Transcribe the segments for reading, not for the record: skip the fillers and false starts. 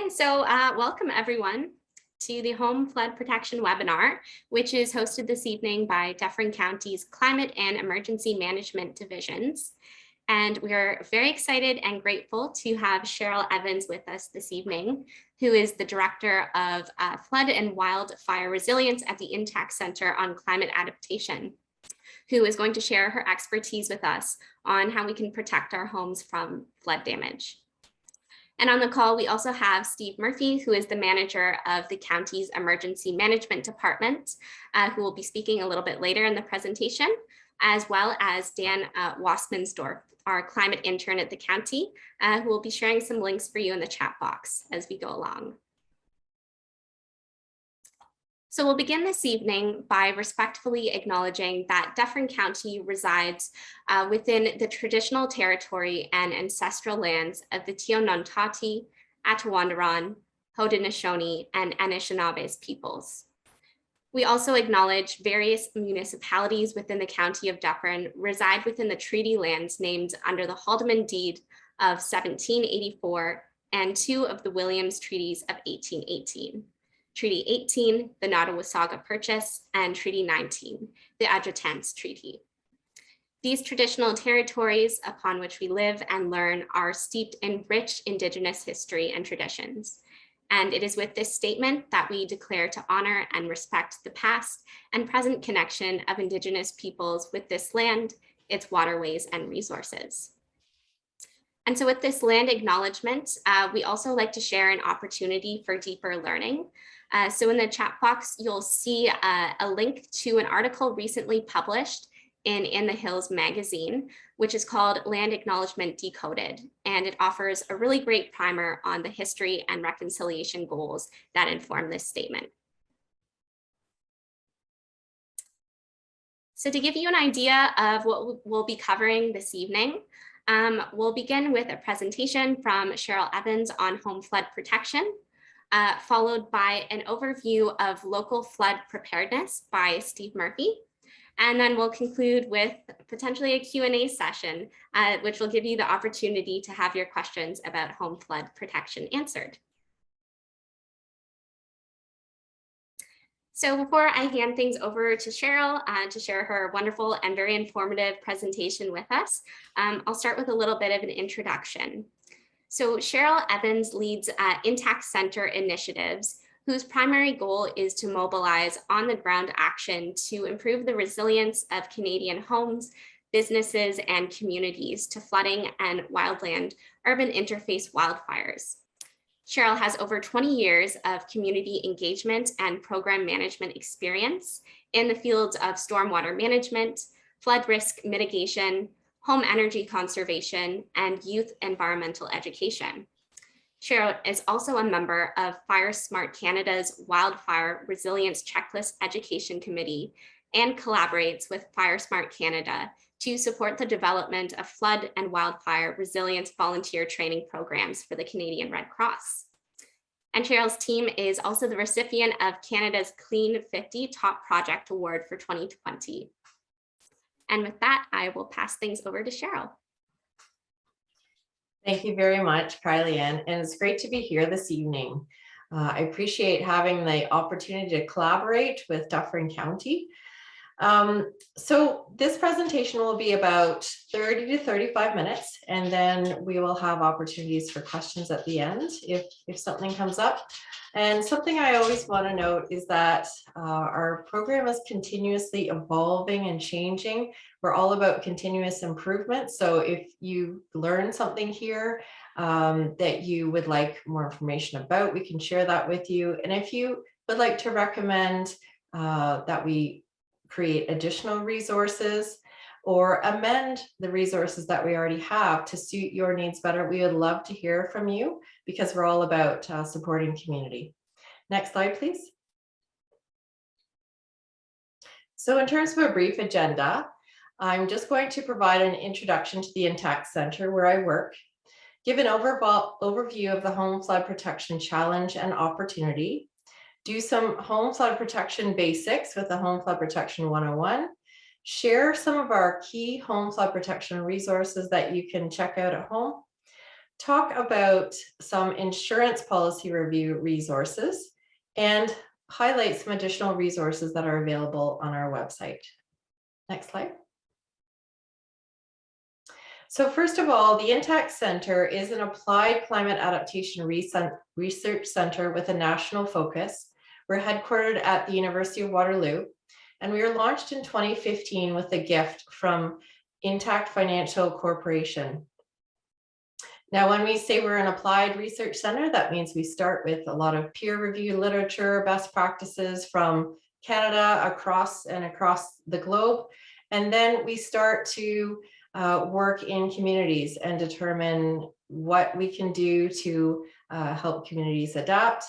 Hi, so welcome everyone to the Home Flood Protection webinar, which is hosted this evening by Dufferin County's Climate and Emergency Management Divisions. And we are very excited and grateful to have Cheryl Evans with us this evening, who is the Director of Flood and Wildfire Resilience at the Inundation Center on Climate Adaptation, who is going to share her expertise with us on how we can protect our homes from flood damage. And on the call, we also have Steve Murphy, who is the manager of the county's emergency management department, who will be speaking a little bit later in the presentation, as well as Dan Wassmansdorf, our climate intern at the county, who will be sharing some links for you in the chat box as we go along. So we'll begin this evening by respectfully acknowledging that Dufferin County resides within the traditional territory and ancestral lands of the Tionontati, Attawandaron, Haudenosaunee, and Anishinaabes peoples. We also acknowledge various municipalities within the county of Dufferin reside within the treaty lands named under the Haldeman Deed of 1784 and two of the Williams Treaties of 1818. Treaty 18, the Nottawasaga Purchase, and Treaty 19, the Adjutants Treaty. These traditional territories upon which we live and learn are steeped in rich Indigenous history and traditions. And it is with this statement that we declare to honor and respect the past and present connection of Indigenous peoples with this land, its waterways and resources. And so with this land acknowledgement, we also like to share an opportunity for deeper learning. So in the chat box, you'll see a link to an article recently published in the Hills magazine, which is called Land Acknowledgement Decoded. And it offers a really great primer on the history and reconciliation goals that inform this statement. So to give you an idea of what we'll be covering this evening, we'll begin with a presentation from Cheryl Evans on home flood protection, followed by an overview of local flood preparedness by Steve Murphy. And then we'll conclude with potentially a Q&A session, which will give you the opportunity to have your questions about home flood protection answered. So before I hand things over to Cheryl to share her wonderful and very informative presentation with us, I'll start with a little bit of an introduction. So Cheryl Evans leads Intact Center initiatives, whose primary goal is to mobilize on-the-ground action to improve the resilience of Canadian homes, businesses, and communities to flooding and wildland urban interface wildfires. Cheryl has over 20 years of community engagement and program management experience in the fields of stormwater management, flood risk mitigation, home energy conservation, and youth environmental education. Cheryl is also a member of Fire Smart Canada's Wildfire Resilience Checklist Education Committee and collaborates with Fire Smart Canada to support the development of flood and wildfire resilience volunteer training programs for the Canadian Red Cross. And Cheryl's team is also the recipient of Canada's Clean 50 Top Project Award for 2020. And with that, I will pass things over to Cheryl. Thank you very much, Kylie Ann, and it's great to be here this evening. I appreciate having the opportunity to collaborate with Dufferin County. So this presentation will be about 30 to 35 minutes, and then we will have opportunities for questions at the end if something comes up. And something I always want to note is that our program is continuously evolving and changing. We're all about continuous improvement. So if you learn something here that you would like more information about, we can share that with you. And if you would like to recommend that we create additional resources or amend the resources that we already have to suit your needs better, we would love to hear from you because we're all about supporting community. Next slide, please. So in terms of a brief agenda, I'm just going to provide an introduction to the Intact Center where I work, give an overview of the Home Flood Protection Challenge and Opportunity, do some home flood protection basics with the Home Flood Protection 101, share some of our key home flood protection resources that you can check out at home, talk about some insurance policy review resources, and highlight some additional resources that are available on our website. Next slide. So first of all, the Intact Center is an applied climate adaptation research center with a national focus. We're headquartered at the University of Waterloo, and we were launched in 2015 with a gift from Intact Financial Corporation. Now, when we say we're an applied research center, that means we start with a lot of peer-reviewed literature, best practices from Canada across the globe, and then we start to work in communities and determine what we can do to help communities adapt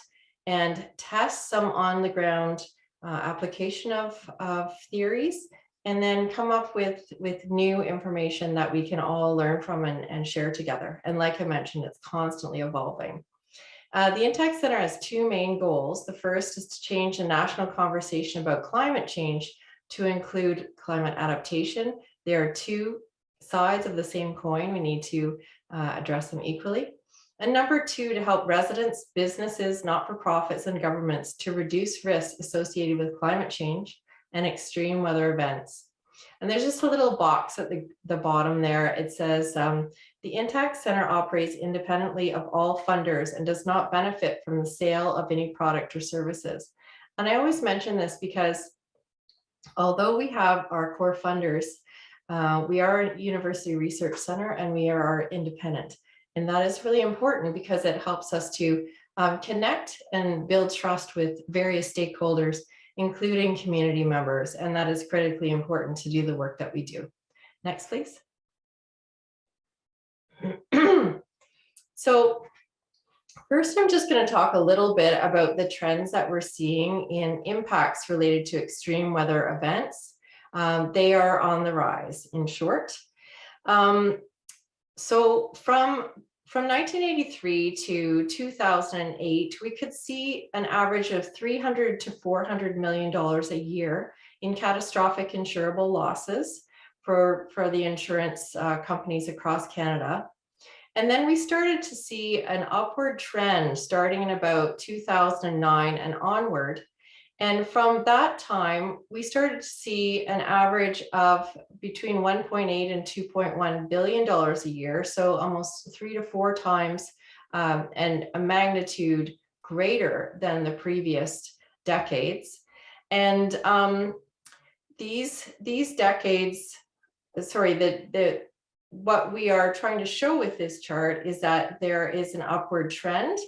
and test some on-the-ground application of theories, and then come up with new information that we can all learn from and share together. And like I mentioned, it's constantly evolving. The Intact Center has two main goals. The first is to change the national conversation about climate change to include climate adaptation. There are two sides of the same coin. We need to address them equally. And number two, to help residents, businesses, not-for-profits, and governments to reduce risks associated with climate change and extreme weather events. And there's just a little box at the bottom there. It says, the Intact Center operates independently of all funders and does not benefit from the sale of any product or services. And I always mention this because although we have our core funders, we are a university research center and we are independent. And that is really important because it helps us to connect and build trust with various stakeholders, including community members. And that is critically important to do the work that we do. Next, please. So first, I'm just going to talk a little bit about the trends that we're seeing in impacts related to extreme weather events. They are on the rise, in short. So from 1983 to 2008, we could see an average of $300 to $400 million a year in catastrophic insurable losses for the insurance companies across Canada. And then we started to see an upward trend starting in about 2009 and onward. And from that time, we started to see an average of between 1.8 and $2.1 billion a year. So almost 3 to 4 times and a magnitude greater than the previous decades. And these decades, what we are trying to show with this chart is that there is an upward trend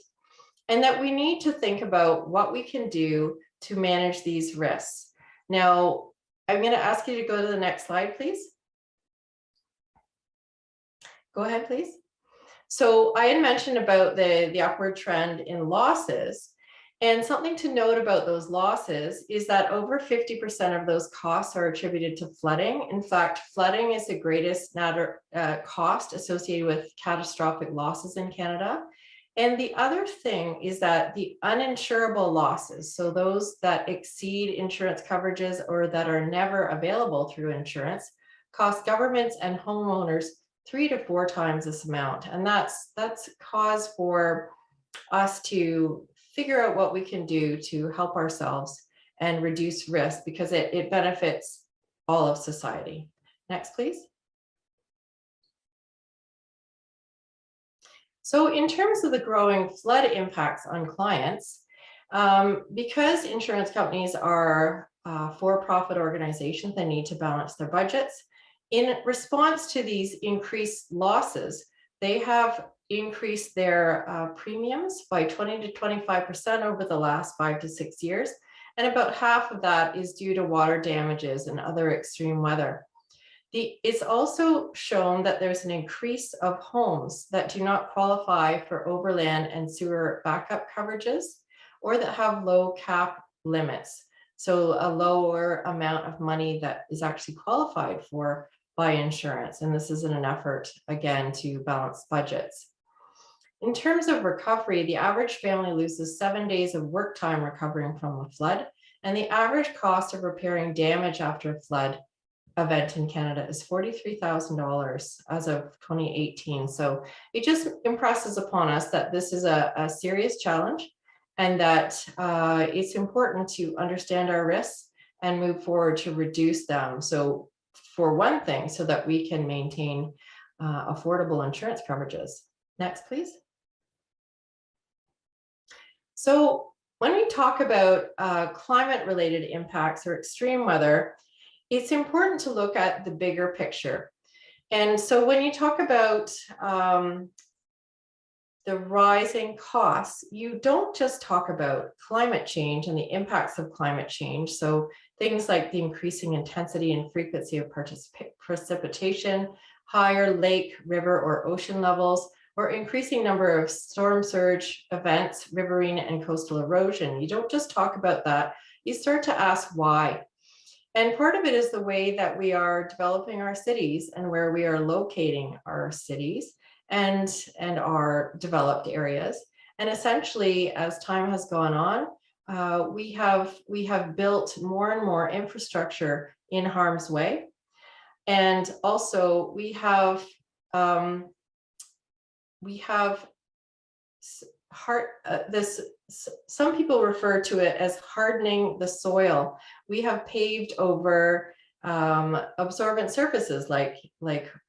and that we need to think about what we can do to manage these risks. Now, I'm going to ask you to go to the next slide, please. Go ahead, please. So I had mentioned about the upward trend in losses, and something to note about those losses is that over 50% of those costs are attributed to flooding. In fact, flooding is the greatest cost associated with catastrophic losses in Canada. And the other thing is that the uninsurable losses, so those that exceed insurance coverages or that are never available through insurance, cost governments and homeowners 3 to 4 times this amount. And that's cause for us to figure out what we can do to help ourselves and reduce risk, because it benefits all of society. Next, please. So in terms of the growing flood impacts on clients, because insurance companies are for-profit organizations, they need to balance their budgets. In response to these increased losses, they have increased their premiums by 20 to 25% over the last 5 to 6 years. And about half of that is due to water damages and other extreme weather. It's also shown that there's an increase of homes that do not qualify for overland and sewer backup coverages, or that have low cap limits. So a lower amount of money that is actually qualified for by insurance. And this is in an effort, again, to balance budgets. In terms of recovery, the average family loses 7 days of work time recovering from a flood, and the average cost of repairing damage after a flood event in Canada is $43,000 as of 2018. So it just impresses upon us that this is a serious challenge, and that it's important to understand our risks and move forward to reduce them. So for one thing, so that we can maintain affordable insurance coverages. Next, please. So when we talk about climate-related impacts or extreme weather, it's important to look at the bigger picture. And so when you talk about the rising costs, you don't just talk about climate change and the impacts of climate change. So things like the increasing intensity and frequency of precipitation, higher lake, river, or ocean levels, or increasing number of storm surge events, riverine and coastal erosion. You don't just talk about that, you start to ask why. And part of it is the way that we are developing our cities and where we are locating our cities and our developed areas. And essentially, as time has gone on, we have built more and more infrastructure in harm's way. And also we have some people refer to it as hardening the soil. We have paved over absorbent surfaces like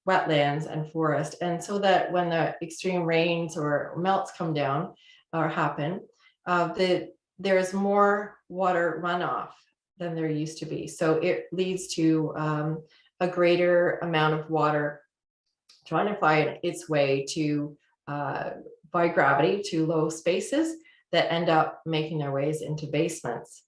wetlands and forest, and so that when the extreme rains or melts come down or happen, there's more water runoff than there used to be. So it leads to a greater amount of water trying to find its way to by gravity to low spaces that end up making their ways into basements.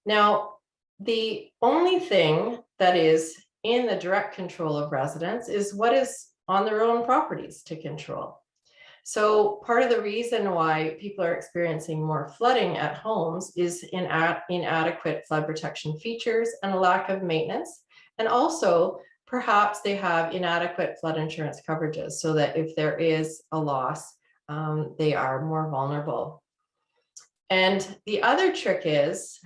Now, the only thing that is in the direct control of residents is what is on their own properties to control. So part of the reason why people are experiencing more flooding at homes is inadequate flood protection features and a lack of maintenance. And also, perhaps they have inadequate flood insurance coverages, so that if there is a loss, they are more vulnerable. And the other trick is,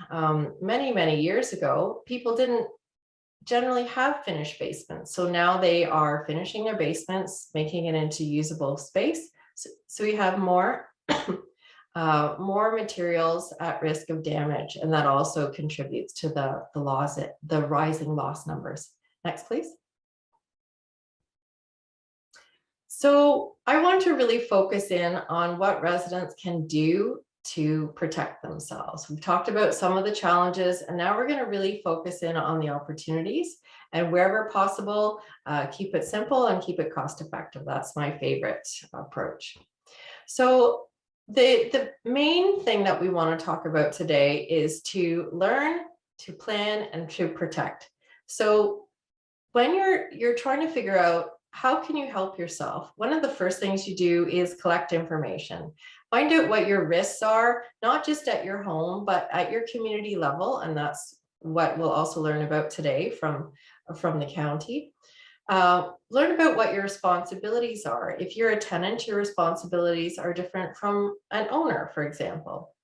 many years ago, people didn't generally have finished basements. So now they are finishing their basements, making it into usable space. So we have more, more materials at risk of damage. And that also contributes to the rising loss numbers. Next, please. So I want to really focus in on what residents can do to protect themselves. We've talked about some of the challenges, and now we're going to really focus in on the opportunities, and wherever possible, keep it simple and keep it cost effective. That's my favorite approach. So the main thing that we want to talk about today is to learn, to plan, and to protect. So when you're trying to figure out how can you help yourself, one of the first things you do is collect information. Find out what your risks are, not just at your home, but at your community level. And that's what we'll also learn about today from the county. Learn about what your responsibilities are. If you're a tenant, your responsibilities are different from an owner, for example.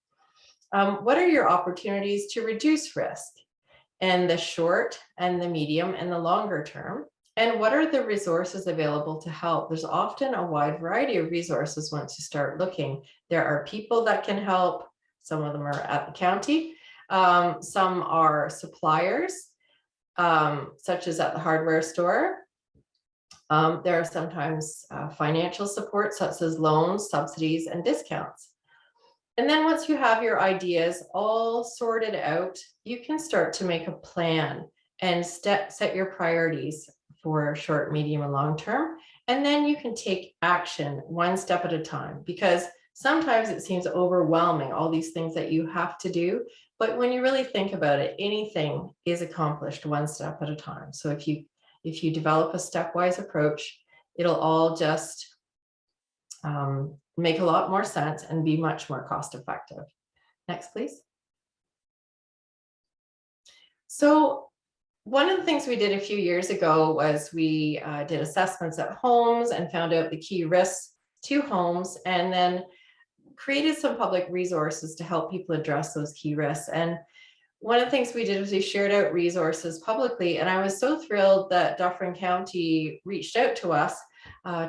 What are your opportunities to reduce risk in the short and the medium and the longer term? And what are the resources available to help? There's often a wide variety of resources once you start looking. There are people that can help. Some of them are at the county. Some are suppliers, such as at the hardware store. There are sometimes financial support, such as loans, subsidies, and discounts. And then once you have your ideas all sorted out, you can start to make a plan and set your priorities for short, medium, and long term. And then you can take action one step at a time, because sometimes it seems overwhelming, all these things that you have to do. But when you really think about it, anything is accomplished one step at a time. So if you develop a stepwise approach, it'll all just make a lot more sense and be much more cost effective. Next, please. So one of the things we did a few years ago was we did assessments at homes and found out the key risks to homes, and then created some public resources to help people address those key risks. And one of the things we did was we shared out resources publicly, and I was so thrilled that Dufferin County reached out to us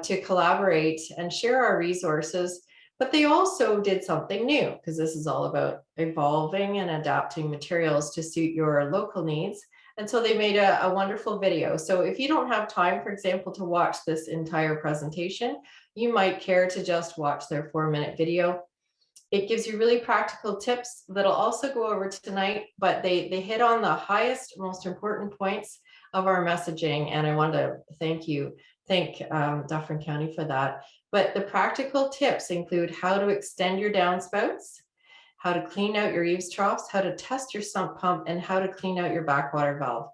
to collaborate and share our resources. But they also did something new, because this is all about evolving and adapting materials to suit your local needs. And so they made a wonderful video. So if you don't have time, for example, to watch this entire presentation, you might care to just watch their 4-minute video. It gives you really practical tips that'll also go over tonight, but they hit on the highest, most important points of our messaging. And I want to thank Dufferin County for that. But the practical tips include how to extend your downspouts, how to clean out your eaves troughs, how to test your sump pump, and how to clean out your backwater valve.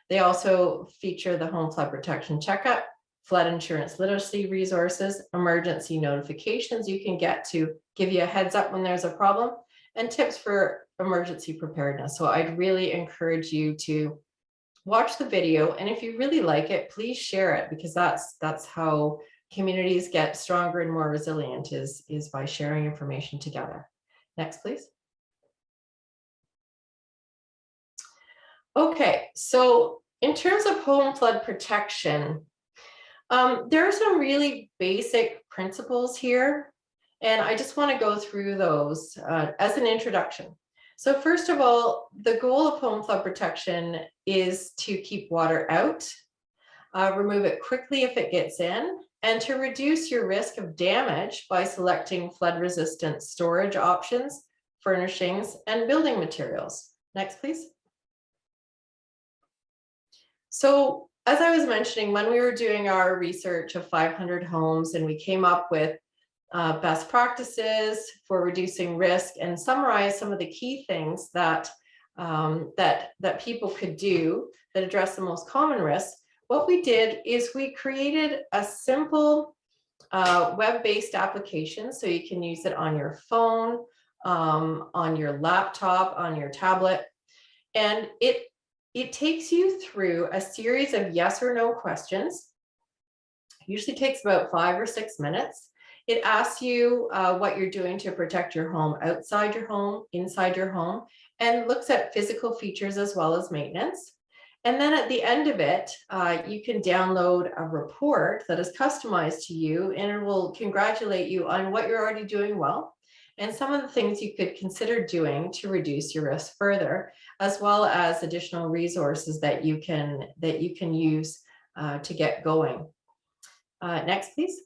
They also feature the home flood protection checkup, flood insurance literacy resources, emergency notifications you can get to give you a heads up when there's a problem, and tips for emergency preparedness. So I'd really encourage you to watch the video, and if you really like it, please share it, because that's how communities get stronger and more resilient, is by sharing information together. Next, please. Okay, so in terms of home flood protection, there are some really basic principles here, and I just want to go through those as an introduction. So first of all, the goal of home flood protection is to keep water out, remove it quickly if it gets in, and to reduce your risk of damage by selecting flood-resistant storage options, furnishings, and building materials. Next, please. So as I was mentioning, when we were doing our research of 500 homes, and we came up with best practices for reducing risk and summarize some of the key things that people could do that address the most common risks, what we did is we created a simple web-based application, so you can use it on your phone, on your laptop, on your tablet, and it takes you through a series of yes or no questions. It usually takes about 5 or 6 minutes. It asks you what you're doing to protect your home outside your home, inside your home, and looks at physical features as well as maintenance. And then at the end of it, you can download a report that is customized to you, and it will congratulate you on what you're already doing well, and some of the things you could consider doing to reduce your risk further, as well as additional resources that you can use to get going. Next, please.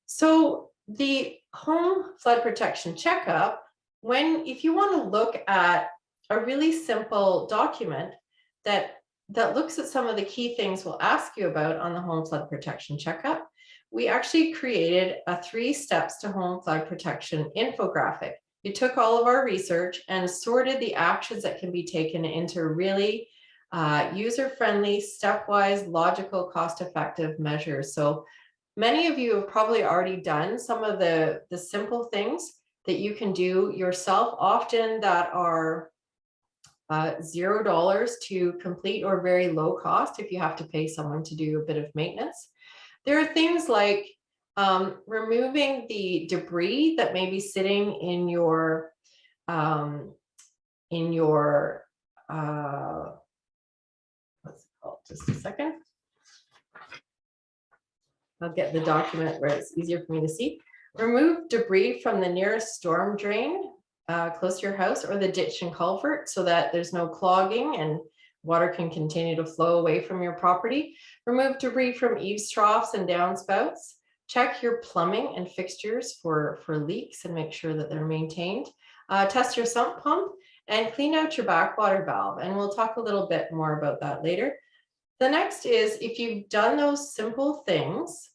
So the home flood protection checkup, if you want to look at a really simple document that looks at some of the key things we'll ask you about on the home flood protection checkup, we actually created a 3 steps to home flood protection infographic. We took all of our research and sorted the actions that can be taken into really user-friendly, stepwise, logical, cost-effective measures. So many of you have probably already done some of the simple things that you can do yourself, often that are $0 to complete or very low cost if you have to pay someone to do a bit of maintenance. There are things like removing the debris that may be sitting in your what's it called? Just a second. I'll get the document where it's easier for me to see. Remove debris from the nearest storm drain close to your house, or the ditch and culvert, so that there's no clogging and water can continue to flow away from your property. Remove debris from eaves troughs and downspouts. Check your plumbing and fixtures for leaks and make sure that they're maintained. Test your sump pump and clean out your backwater valve. And we'll talk a little bit more about that later. The next is, if you've done those simple things,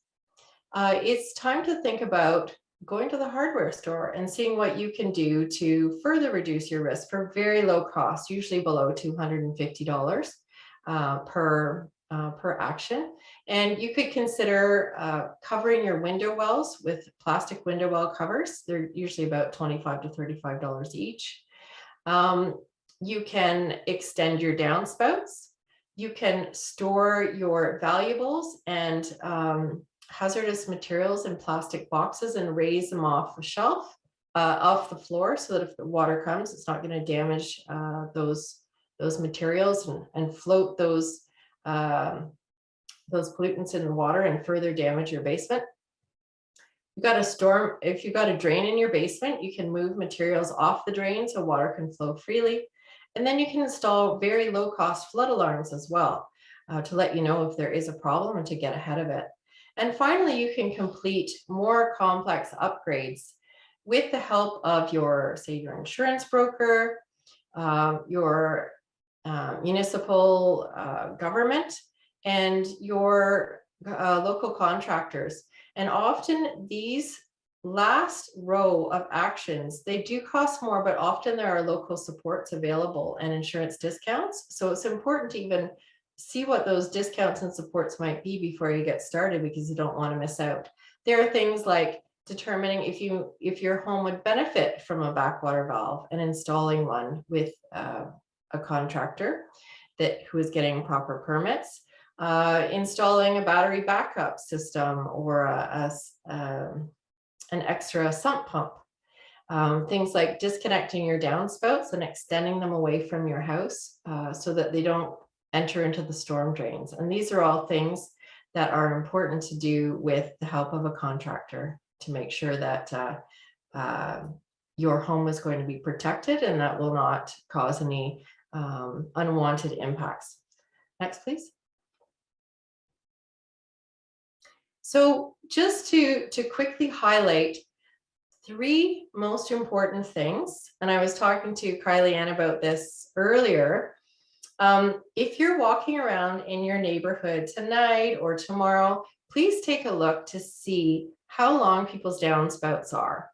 it's time to think about going to the hardware store and seeing what you can do to further reduce your risk for very low cost, usually below $250 per action. And you could consider covering your window wells with plastic window well covers. They're usually about $25 to $35 each. You can extend your downspouts. You can store your valuables and hazardous materials in plastic boxes and raise them off the shelf, off the floor, so that if the water comes, it's not going to damage those materials and float those pollutants in the water and further damage your basement. If you've got a drain in your basement, you can move materials off the drain so water can flow freely. And then you can install very low cost flood alarms as well, to let you know if there is a problem and to get ahead of it. And finally, you can complete more complex upgrades with the help of your insurance broker, your municipal government, and your local contractors. And often these last row of actions, they do cost more, but often there are local supports available and insurance discounts. So it's important to even see what those discounts and supports might be before you get started, because you don't want to miss out. There are things like determining if your home would benefit from a backwater valve and installing one with a contractor who is getting proper permits, installing a battery backup system or an extra sump pump. Things like disconnecting your downspouts and extending them away from your house so that they don't enter into the storm drains. And these are all things that are important to do with the help of a contractor to make sure that your home is going to be protected and that will not cause any unwanted impacts. Next, please. So just to quickly highlight 3 most important things, and I was talking to Kylie Ann about this earlier. If you're walking around in your neighborhood tonight or tomorrow, please take a look to see how long people's downspouts are.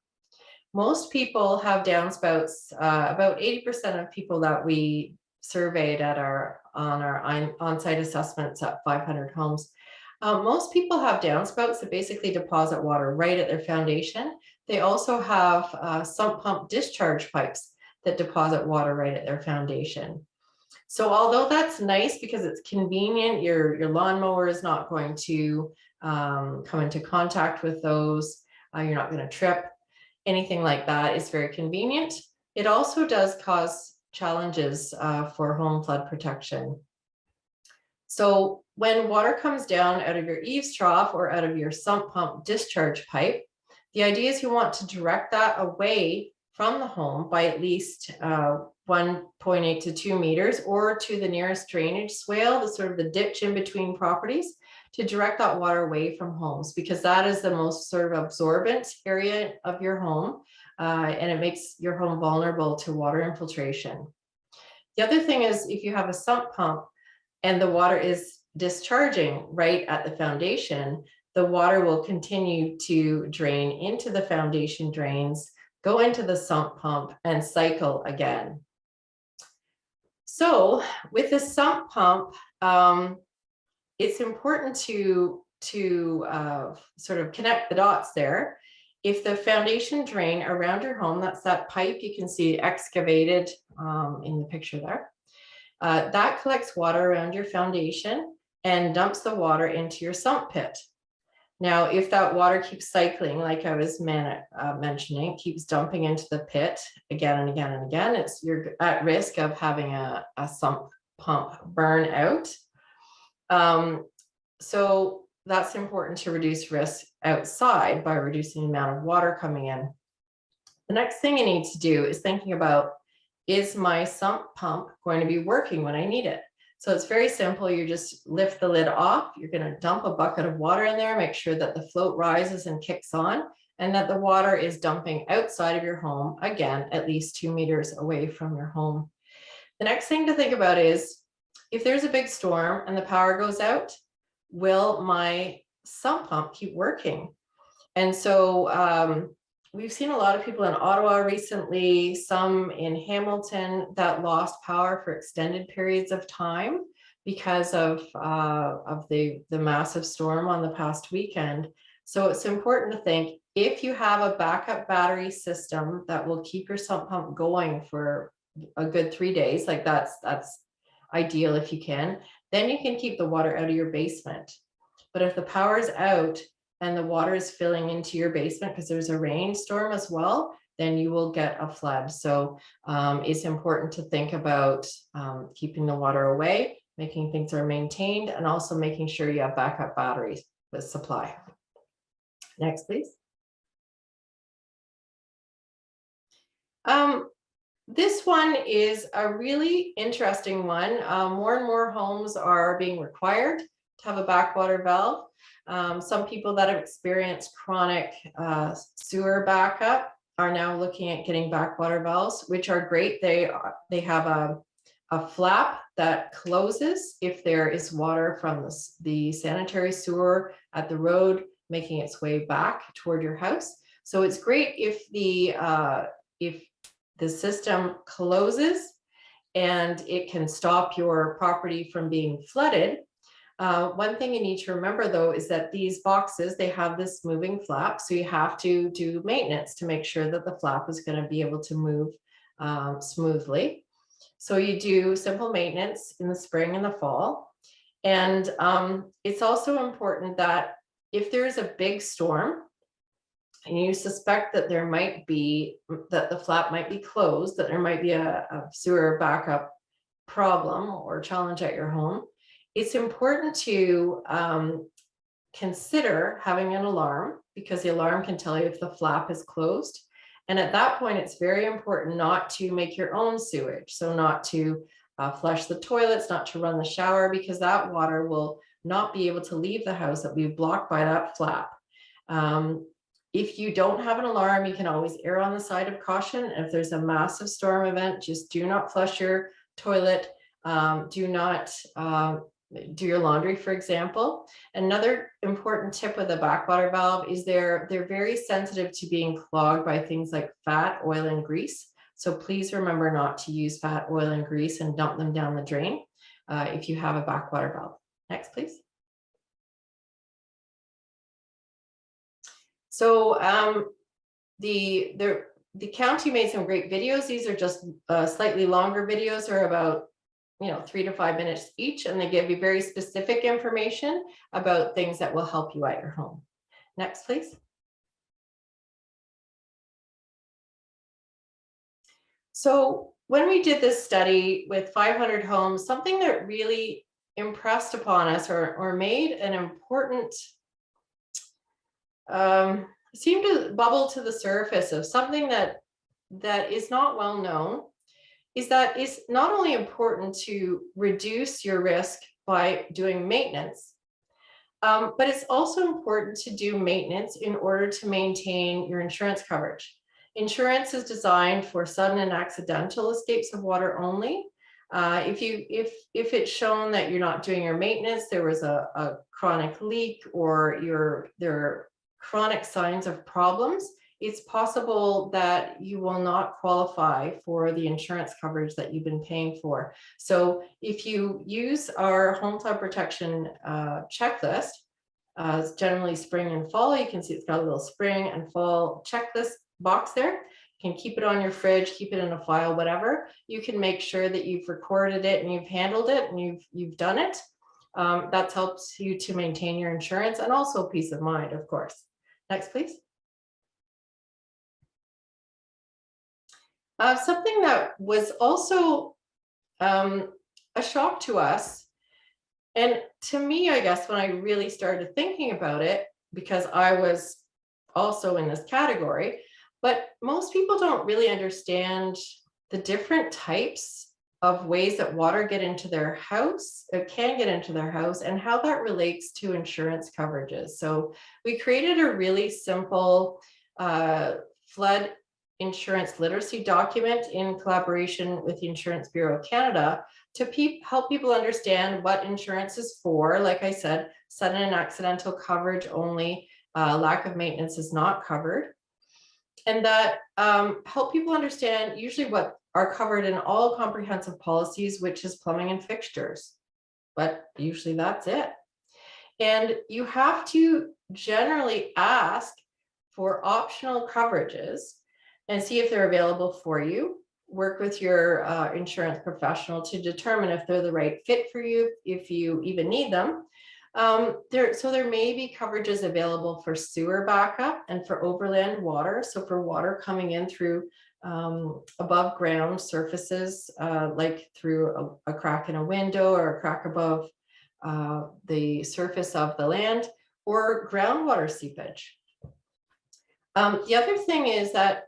Most people have downspouts, about 80% of people that we surveyed on our on-site assessments at 500 homes. Most people have downspouts that basically deposit water right at their foundation. They also have sump pump discharge pipes that deposit water right at their foundation. So although that's nice because it's convenient, your lawnmower is not going to come into contact with those, you're not going to trip, anything like that is very convenient. It also does cause challenges for home flood protection. So when water comes down out of your eaves trough or out of your sump pump discharge pipe, the idea is you want to direct that away from the home by at least 1.8 to 2 meters, or to the nearest drainage swale, the sort of the ditch in between properties, to direct that water away from homes, because that is the most sort of absorbent area of your home, and it makes your home vulnerable to water infiltration. The other thing is, if you have a sump pump and the water is discharging right at the foundation, the water will continue to drain into the foundation drains, go into the sump pump, and cycle again. So with the sump pump, it's important to sort of connect the dots there. If the foundation drain around your home, that's that pipe you can see excavated in the picture there, that collects water around your foundation and dumps the water into your sump pit. Now, if that water keeps cycling, like I was mentioning, keeps dumping into the pit again and again and again, you're at risk of having a sump pump burn out. So that's important to reduce risk outside by reducing the amount of water coming in. The next thing you need to do is thinking about, is my sump pump going to be working when I need it? So it's very simple. You just lift the lid off. You're going to dump a bucket of water in there, make sure that the float rises and kicks on, and that the water is dumping outside of your home, again, at least 2 meters away from your home. The next thing to think about is, if there's a big storm and the power goes out, will my sump pump keep working? And so we've seen a lot of people in Ottawa recently, some in Hamilton, that lost power for extended periods of time because of the massive storm on the past weekend. So it's important to think, if you have a backup battery system that will keep your sump pump going for a good 3 days, like that's ideal if you can, then you can keep the water out of your basement. But if the power is out, and the water is filling into your basement because there's a rainstorm as well, then you will get a flood. So it's important to think about keeping the water away, making things are maintained, and also making sure you have backup batteries with supply. Next, please. This one is a really interesting one. More and more homes are being required to have a backwater valve. Some people that have experienced chronic sewer backup are now looking at getting backwater valves, which are great. They have a flap that closes if there is water from the sanitary sewer at the road making its way back toward your house. So it's great if the system closes and it can stop your property from being flooded. One thing you need to remember though is that these boxes, they have this moving flap, so you have to do maintenance to make sure that the flap is going to be able to move smoothly. So you do simple maintenance in the spring and the fall. And it's also important that if there is a big storm and you suspect that that the flap might be closed, that there might be a sewer backup problem or challenge at your home, it's important to consider having an alarm, because the alarm can tell you if the flap is closed. And at that point, it's very important not to make your own sewage. So not to flush the toilets, not to run the shower, because that water will not be able to leave the house. That will be blocked by that flap. If you don't have an alarm, you can always err on the side of caution. If there's a massive storm event, just do not flush your toilet. Do not do your laundry, for example. Another important tip with a backwater valve is they're very sensitive to being clogged by things like fat, oil, and grease. So please remember not to use fat, oil, and grease and dump them down the drain if you have a backwater valve. Next, please. So the county made some great videos. These are just slightly longer videos. They're about 3 to 5 minutes each, and they give you very specific information about things that will help you at your home. Next, please. So when we did this study with 500 homes, something that really impressed upon us or made an important seemed to bubble to the surface of something that is not well known, is that it's not only important to reduce your risk by doing maintenance, but it's also important to do maintenance in order to maintain your insurance coverage. Insurance is designed for sudden and accidental escapes of water only. If it's shown that you're not doing your maintenance, there was a chronic leak, or there are chronic signs of problems, it's possible that you will not qualify for the insurance coverage that you've been paying for. So if you use our home flood protection checklist, generally spring and fall, you can see it's got a little spring and fall checklist box there. You can keep it on your fridge, keep it in a file, whatever. You can make sure that you've recorded it and you've handled it and you've done it. That helps you to maintain your insurance and also peace of mind, of course. Next, please. Something that was also a shock to us, and to me, I guess, when I really started thinking about it, because I was also in this category, but most people don't really understand the different types of ways that water get into their house, it can get into their house, and how that relates to insurance coverages. So we created a really simple flood insurance literacy document in collaboration with the Insurance Bureau of Canada to help people understand what insurance is for. Like I said, sudden and accidental coverage only, lack of maintenance is not covered. And that help people understand usually what are covered in all comprehensive policies, which is plumbing and fixtures, but usually that's it. And you have to generally ask for optional coverages and see if they're available for you. Work with your insurance professional to determine if they're the right fit for you, if you even need them. So there may be coverages available for sewer backup and for overland water. So for water coming in through above ground surfaces, like through a crack in a window or a crack above the surface of the land, or groundwater seepage. The other thing is that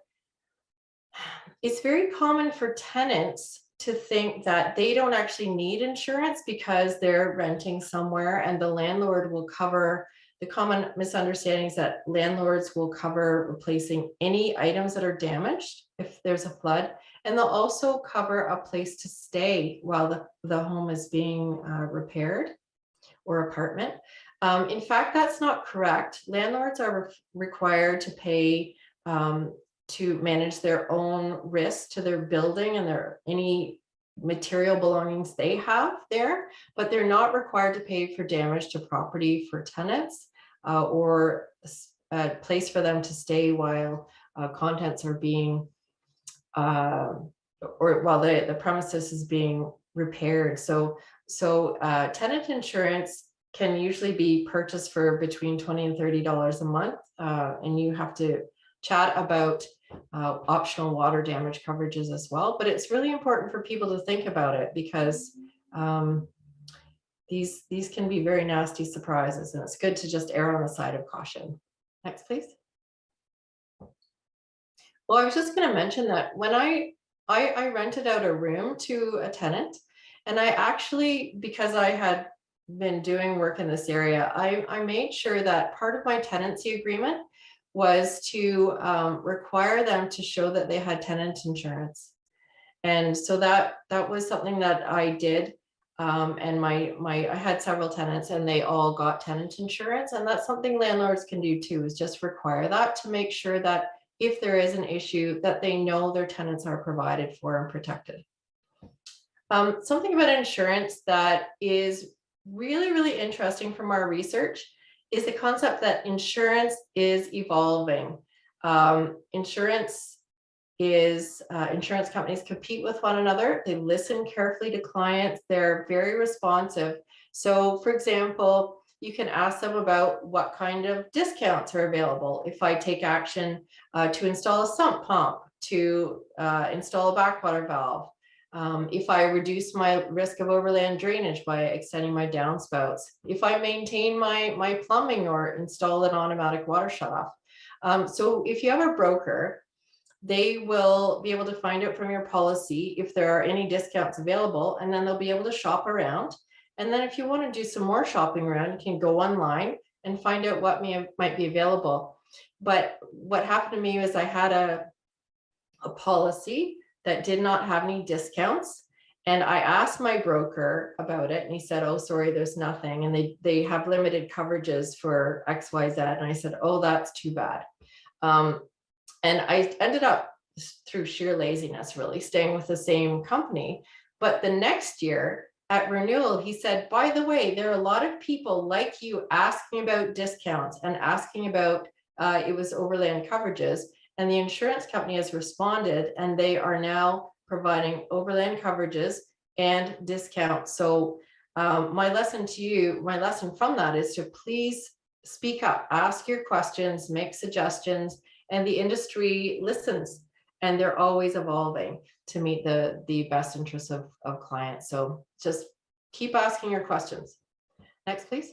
it's very common for tenants to think that they don't actually need insurance because they're renting somewhere and the landlord will cover. The common misunderstanding is that landlords will cover replacing any items that are damaged if there's a flood, and they'll also cover a place to stay while the home is being repaired, or apartment. In fact, that's not correct. Landlords are required to pay to manage their own risk to their building and any material belongings they have there, but they're not required to pay for damage to property for tenants or a place for them to stay while contents are being or while the premises is being repaired. So tenant insurance can usually be purchased for between $20 and $30 a month, and you have to chat about optional water damage coverages as well. But it's really important for people to think about it because these can be very nasty surprises, and it's good to just err on the side of caution. Next, please. Well, I was just going to mention that when I rented out a room to a tenant, and I actually, because I had been doing work in this area, I made sure that part of my tenancy agreement was to require them to show that they had tenant insurance. And so that was something that I did. And I had several tenants and they all got tenant insurance. And that's something landlords can do too, is just require that to make sure that if there is an issue, that they know their tenants are provided for and protected. Something about insurance that is really, really interesting from our research is the concept that insurance is evolving. Insurance companies compete with one another. They listen carefully to clients. They're very responsive. So for example, you can ask them about what kind of discounts are available if I take action to install a sump pump, to install a backwater valve. If I reduce my risk of overland drainage by extending my downspouts, if I maintain my plumbing or install an automatic water shutoff. So if you have a broker, they will be able to find out from your policy if there are any discounts available, and then they'll be able to shop around. And then if you want to do some more shopping around, you can go online and find out what might be available. But what happened to me was I had a policy that did not have any discounts. And I asked my broker about it and he said, oh, sorry, there's nothing. And they have limited coverages for XYZ. And I said, oh, that's too bad. And I ended up, through sheer laziness, really staying with the same company. But the next year at renewal, he said, by the way, there are a lot of people like you asking about discounts and asking about, it was overland coverages. And the insurance company has responded and they are now providing overland coverages and discounts. So my lesson from that is to please speak up, ask your questions, make suggestions, and the industry listens and they're always evolving to meet the best interests of clients. So just keep asking your questions. Next, please.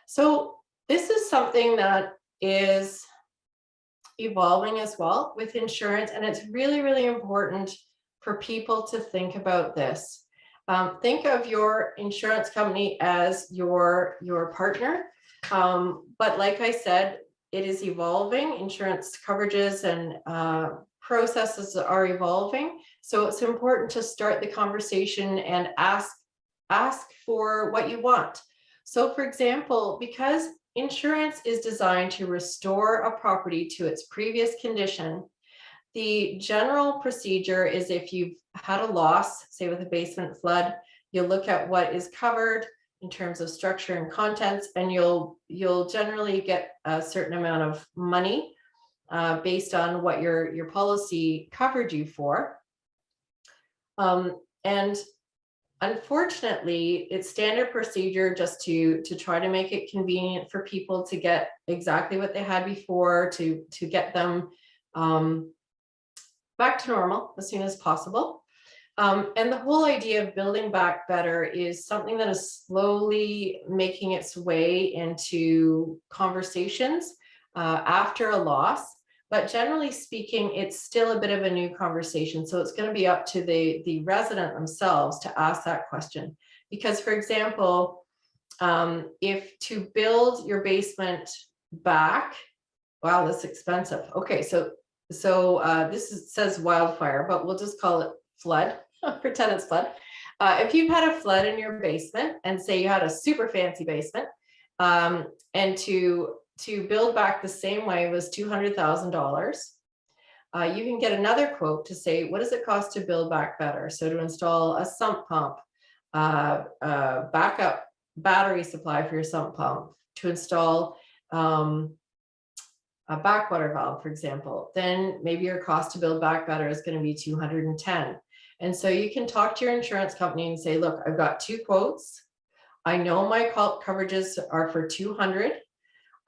So this is something that is evolving as well with insurance, and it's really, really important for people to think about this. Think of your insurance company as your partner, but like I said, it is evolving. Insurance coverages and processes are evolving, so it's important to start the conversation and ask for what you want. So for example, because insurance is designed to restore a property to its previous condition, the general procedure is if you've had a loss, say with a basement flood, you'll look at what is covered in terms of structure and contents, and you'll generally get a certain amount of money based on what your policy covered you for. And unfortunately, it's standard procedure just to try to make it convenient for people to get exactly what they had before, to get them back to normal as soon as possible. And the whole idea of building back better is something that is slowly making its way into conversations after a loss. But generally speaking, it's still a bit of a new conversation. So it's going to be up to the resident themselves to ask that question. Because, for example, if to build your basement back, wow, that's expensive. Okay, so this says wildfire, but we'll just call it flood. Pretend it's flood. If you've had a flood in your basement, and say you had a super fancy basement, and to build back the same way was $200,000, you can get another quote to say, what does it cost to build back better? So to install a sump pump, backup battery supply for your sump pump, to install a backwater valve, for example, then maybe your cost to build back better is going to be $210,000. And so you can talk to your insurance company and say, look, I've got 2 quotes. I know my coverages are for $200,000.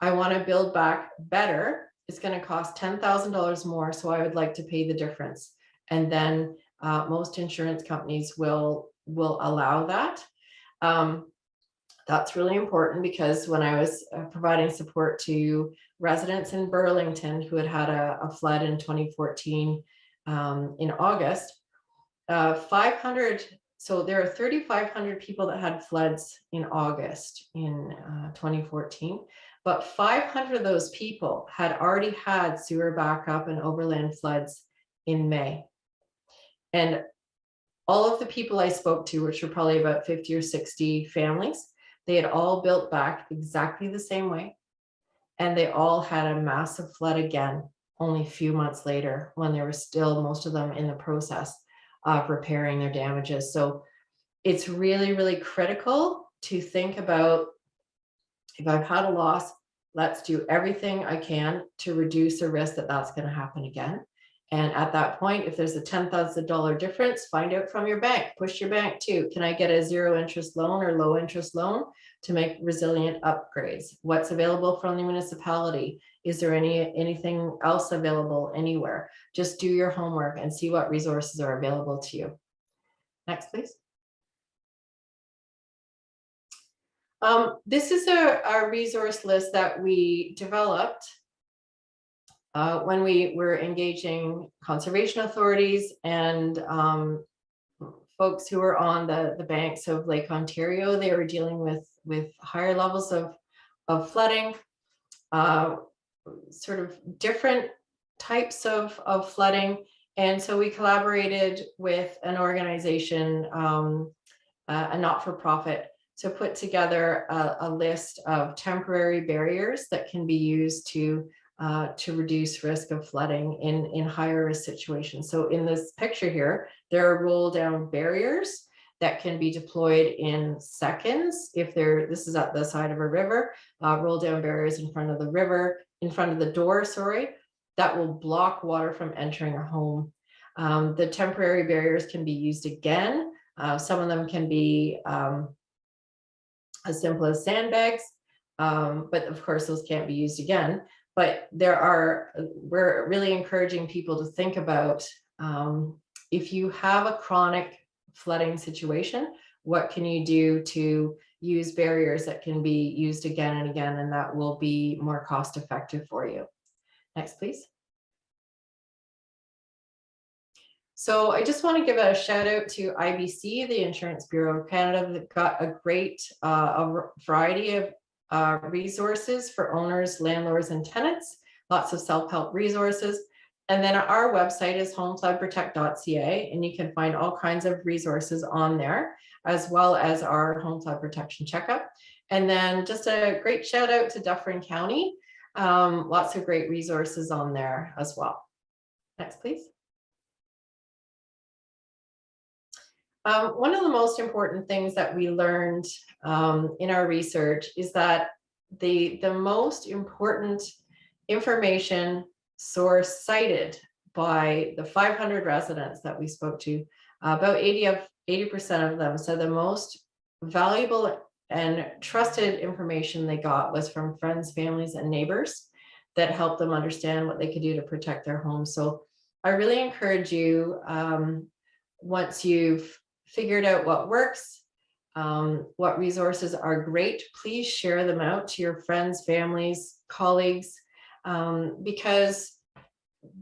I want to build back better. It's going to cost $10,000 more. So I would like to pay the difference. And then most insurance companies will allow that. That's really important, because when I was providing support to residents in Burlington who had a flood in 2014 in August, 500, so there are 3,500 people that had floods in August in 2014, but 500 of those people had already had sewer backup and overland floods in May. And all of the people I spoke to, which were probably about 50 or 60 families, they had all built back exactly the same way. And they all had a massive flood again, only a few months later, when there were still most of them in the process of repairing their damages. So it's really, really critical to think about, if I've had a loss, let's do everything I can to reduce the risk that that's going to happen again. And at that point, if there's a $10,000 difference, find out from your bank, push your bank too. Can I get a 0 interest loan or low interest loan to make resilient upgrades? What's available from the municipality? Is there anything else available anywhere? Just do your homework and see what resources are available to you. Next, please. This is a resource list that we developed when we were engaging conservation authorities and folks who were on the banks of Lake Ontario. They were dealing with higher levels of flooding, sort of different types of flooding. And so we collaborated with an organization, a not-for-profit, to put together a list of temporary barriers that can be used to reduce risk of flooding in higher risk situations. So in this picture here, there are roll down barriers that can be deployed in seconds. If this is at the side of a river, roll down barriers in front of the river, in front of the door, sorry, that will block water from entering a home. The temporary barriers can be used again. Some of them can be as simple as sandbags, but of course those can't be used again. But we're really encouraging people to think about, if you have a chronic flooding situation, what can you do to use barriers that can be used again and again, and that will be more cost effective for you. Next, please. So I just want to give a shout out to IBC, the Insurance Bureau of Canada, that got a great variety of resources for owners, landlords, and tenants, lots of self-help resources. And then our website is homefloodprotect.ca, and you can find all kinds of resources on there, as well as our home flood protection checkup. And then just a great shout out to Dufferin County, lots of great resources on there as well. Next, please. One of the most important things that we learned in our research is that the most important information source cited by the 500 residents that we spoke to About 80% of them said the most valuable and trusted information they got was from friends, families, and neighbors that helped them understand what they could do to protect their homes. So I really encourage you, once you've figured out what works, what resources are great, please share them out to your friends, families, colleagues, because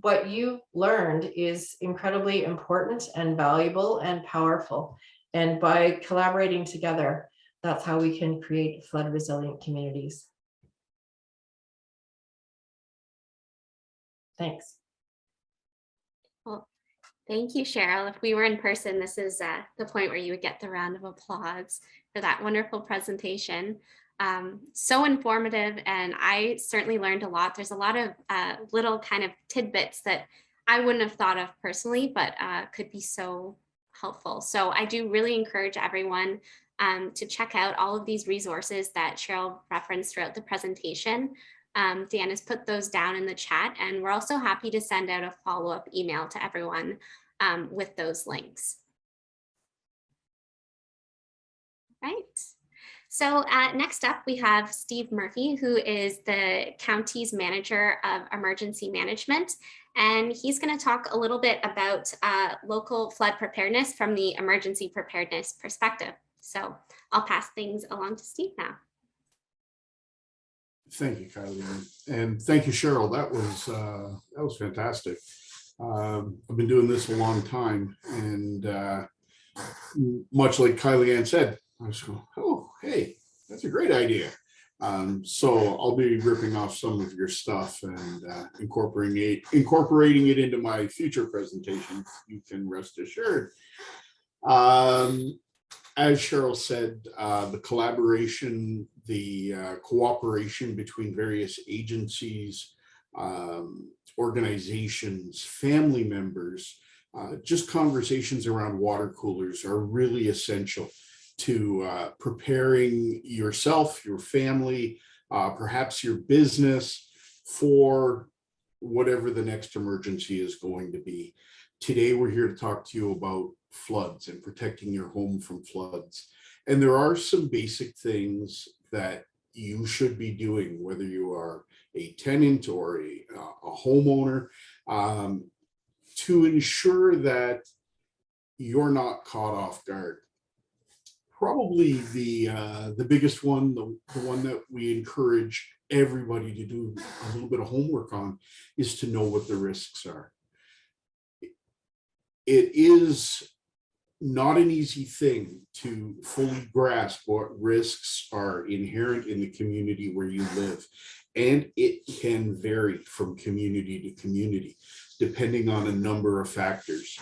what you learned is incredibly important and valuable and powerful. And by collaborating together, that's how we can create flood resilient communities. Thanks. Well, thank you, Cheryl. If we were in person, this is the point where you would get the round of applause for that wonderful presentation. So informative, and I certainly learned a lot. There's a lot of little kind of tidbits that I wouldn't have thought of personally, but could be so helpful. So I do really encourage everyone to check out all of these resources that Cheryl referenced throughout the presentation. Dan has put those down in the chat, and we're also happy to send out a follow-up email to everyone with those links. Right. So next up, we have Steve Murphy, who is the county's manager of emergency management. And he's going to talk a little bit about local flood preparedness from the emergency preparedness perspective. So I'll pass things along to Steve now. Thank you, Kylie, and thank you, Cheryl. That was fantastic. I've been doing this a long time, and much like Kylie Ann said, I was going, oh, hey, that's a great idea. So I'll be ripping off some of your stuff and incorporating it into my future presentation. You can rest assured. As Cheryl said, the collaboration, the cooperation between various agencies, organizations, family members, just conversations around water coolers are really essential to preparing yourself, your family, perhaps your business for whatever the next emergency is going to be. Today, we're here to talk to you about floods and protecting your home from floods. And there are some basic things that you should be doing, whether you are a tenant or a homeowner, to ensure that you're not caught off guard. Probably the biggest one, the one that we encourage everybody to do a little bit of homework on, is to know what the risks are. It is not an easy thing to fully grasp what risks are inherent in the community where you live. And it can vary from community to community, depending on a number of factors.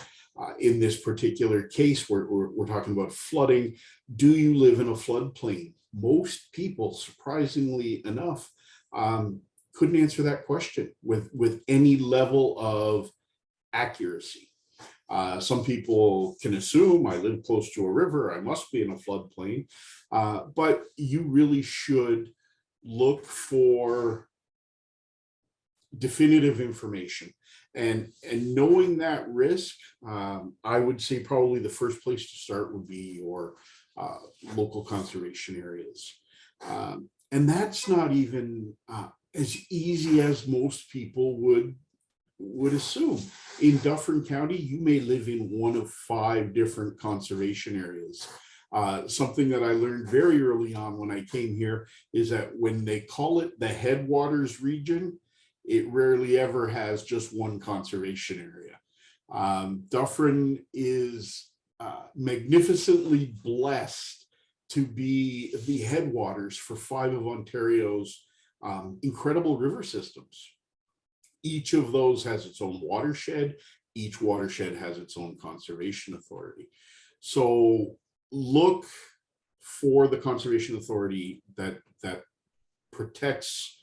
In this particular case, we're talking about flooding. Do you live in a floodplain? Most people, surprisingly enough, couldn't answer that question with any level of accuracy. Some people can assume I live close to a river, I must be in a floodplain, but you really should look for definitive information. And knowing that risk, I would say probably the first place to start would be your local conservation areas. And that's not even as easy as most people would assume. In Dufferin County, you may live in one of 5 different conservation areas. Something that I learned very early on when I came here is that when they call it the headwaters region, it rarely ever has just one conservation area. Dufferin is magnificently blessed to be the headwaters for 5 of Ontario's incredible river systems. Each of those has its own watershed. Each watershed has its own conservation authority. So look for the conservation authority that protects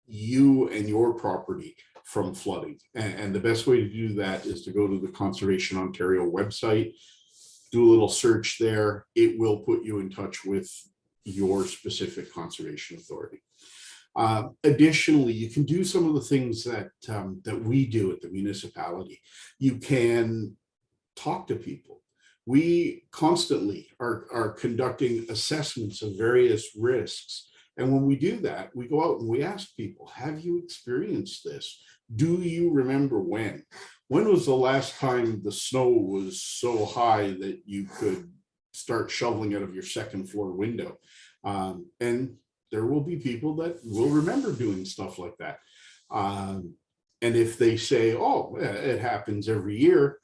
you and your property from flooding. And the best way to do that is to go to the Conservation Ontario website, do a little search there. It will put you in touch with your specific conservation authority. Additionally, you can do some of the things that we do at the municipality. You can talk to people. We constantly are conducting assessments of various risks. And when we do that, we go out and we ask people, have you experienced this? Do you remember when? When was the last time the snow was so high that you could start shoveling out of your second floor window? And there will be people that will remember doing stuff like that. And if they say, oh, it happens every year,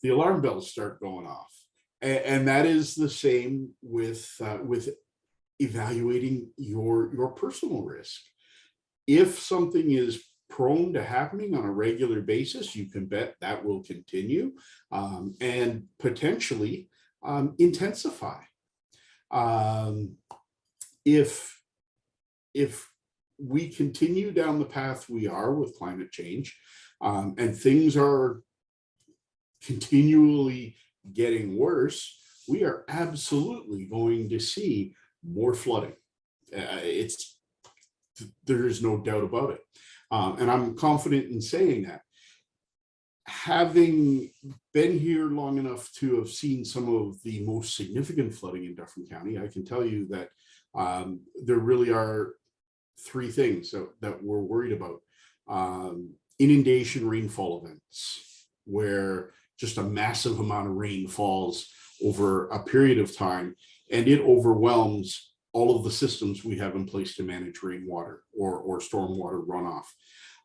the alarm bells start going off. And that is the same with evaluating your personal risk. If something is prone to happening on a regular basis, you can bet that will continue and potentially intensify. If we continue down the path we are with climate change, and things are continually getting worse, we are absolutely going to see more flooding. There is no doubt about it. And I'm confident in saying that. Having been here long enough to have seen some of the most significant flooding in Dufferin County, I can tell you that there really are three things that we're worried about. Inundation rainfall events, where just a massive amount of rain falls over a period of time and it overwhelms all of the systems we have in place to manage rainwater or stormwater runoff.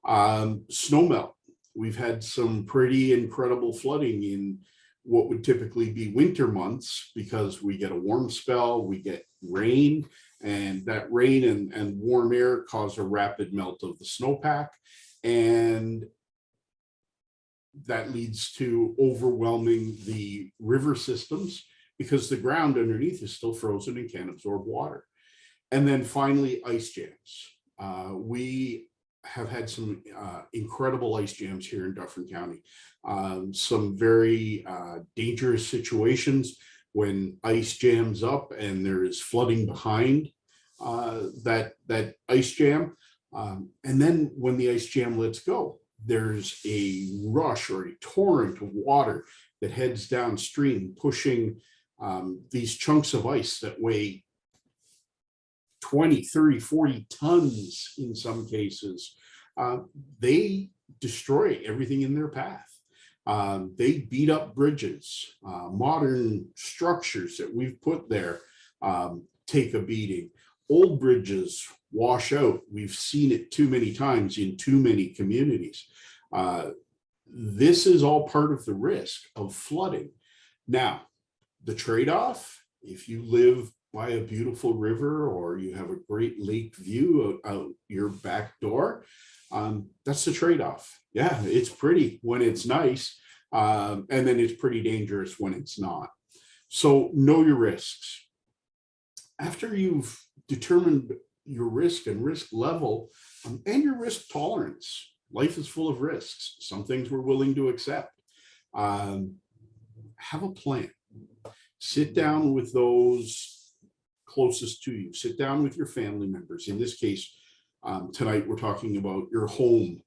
Snowmelt. We've had some pretty incredible flooding in what would typically be winter months because we get a warm spell, we get rain, and that rain and warm air cause a rapid melt of the snowpack. And that leads to overwhelming the river systems because the ground underneath is still frozen and can't absorb water. And then finally, ice jams. We have had some incredible ice jams here in Dufferin County. Some very dangerous situations when ice jams up and there is flooding behind that ice jam. And then when the ice jam lets go, there's a rush or a torrent of water that heads downstream, pushing these chunks of ice that weigh 20, 30, 40 tons in some cases. They destroy everything in their path. They beat up bridges. Modern structures that we've put there take a beating. Old bridges wash out. We've seen it too many times in too many communities. This is all part of the risk of flooding. Now, the trade-off, if you live by a beautiful river or you have a great lake view out your back door, that's the trade-off. Yeah, it's pretty when it's nice, and then it's pretty dangerous when it's not. So know your risks. After you've determined your risk and risk level and your risk tolerance, life is full of risks. Some things we're willing to accept. Have a plan. Sit down with those closest to you. Sit down with your family members. In this case, tonight we're talking about your home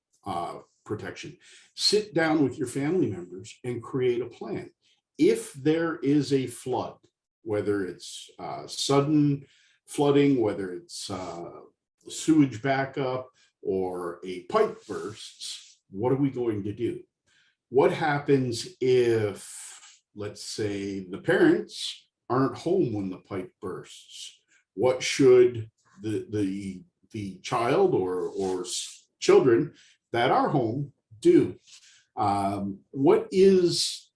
protection. Sit down with your family members and create a plan. If there is a flood, whether it's sudden flooding, whether it's sewage backup or a pipe bursts, what are we going to do? What happens if, let's say, the parents aren't home when the pipe bursts? What should the child or children that are home do? What is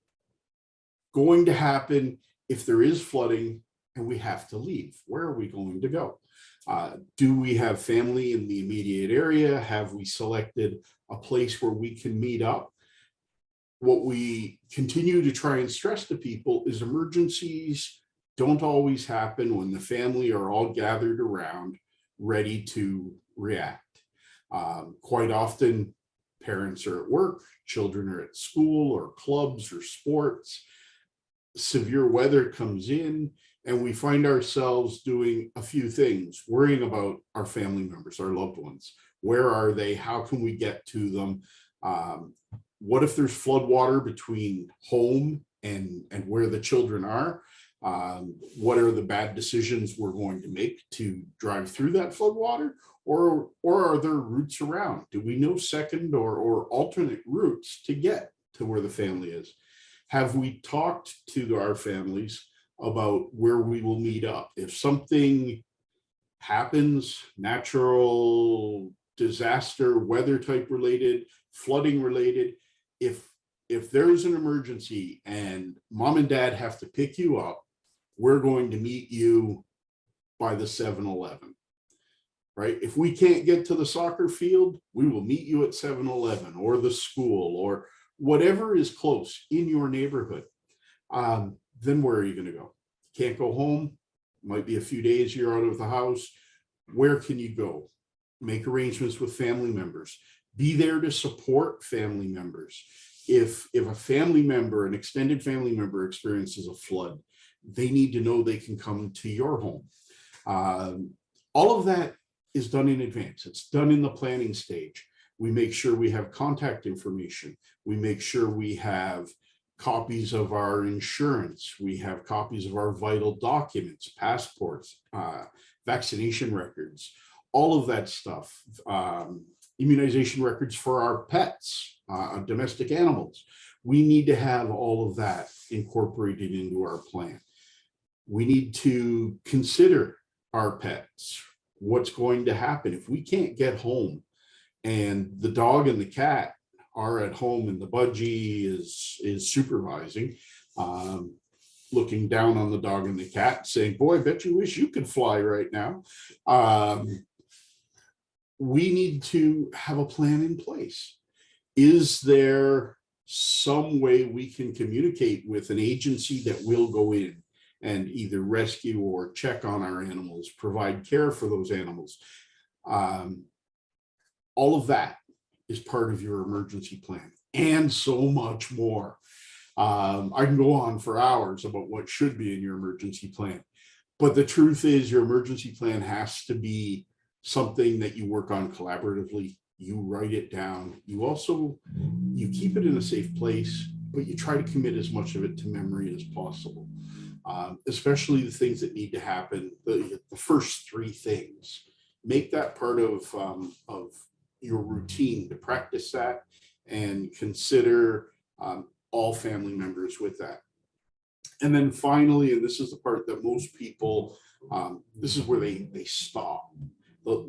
going to happen if there is flooding and we have to leave? Where are we going to go? Do we have family in the immediate area? Have we selected a place where we can meet up? What we continue to try and stress to people is emergencies don't always happen when the family are all gathered around ready to react. Quite often, parents are at work, children are at school or clubs or sports. Severe weather comes in and we find ourselves doing a few things, worrying about our family members, our loved ones. Where are they? How can we get to them? What if there's flood water between home and where the children are. What are the bad decisions we're going to make to drive through that flood water, or are there routes around? Do we know second or alternate routes to get to where the family is? Have we talked to our families about where we will meet up? If something happens, natural disaster, weather type related, flooding related, if there's an emergency and mom and dad have to pick you up, we're going to meet you by the 7-Eleven, right? If we can't get to the soccer field, we will meet you at 7-Eleven or the school or whatever is close in your neighborhood. Then where are you going to go? Can't go home. Might be a few days you're out of the house. Where can you go? Make arrangements with family members. Be there to support family members. If a family member, an extended family member experiences a flood, they need to know they can come to your home. All of that is done in advance. It's done in the planning stage. We make sure we have contact information. We make sure we have copies of our insurance. We have copies of our vital documents, passports, vaccination records, all of that stuff. Immunization records for our pets, domestic animals. We need to have all of that incorporated into our plan. We need to consider our pets, what's going to happen if we can't get home and the dog and the cat are at home and the budgie is supervising, looking down on the dog and the cat saying, boy, I bet you wish you could fly right now. We need to have a plan in place. Is there some way we can communicate with an agency that will go in and either rescue or check on our animals, provide care for those animals? All of that is part of your emergency plan and so much more. I can go on for hours about what should be in your emergency plan, but the truth is your emergency plan has to be something that you work on collaboratively. You write it down. You keep it in a safe place, but you try to commit as much of it to memory as possible, especially the things that need to happen. The first three things, make that part of your routine to practice that and consider all family members with that. And then finally, and this is the part that most people, this is where they stop.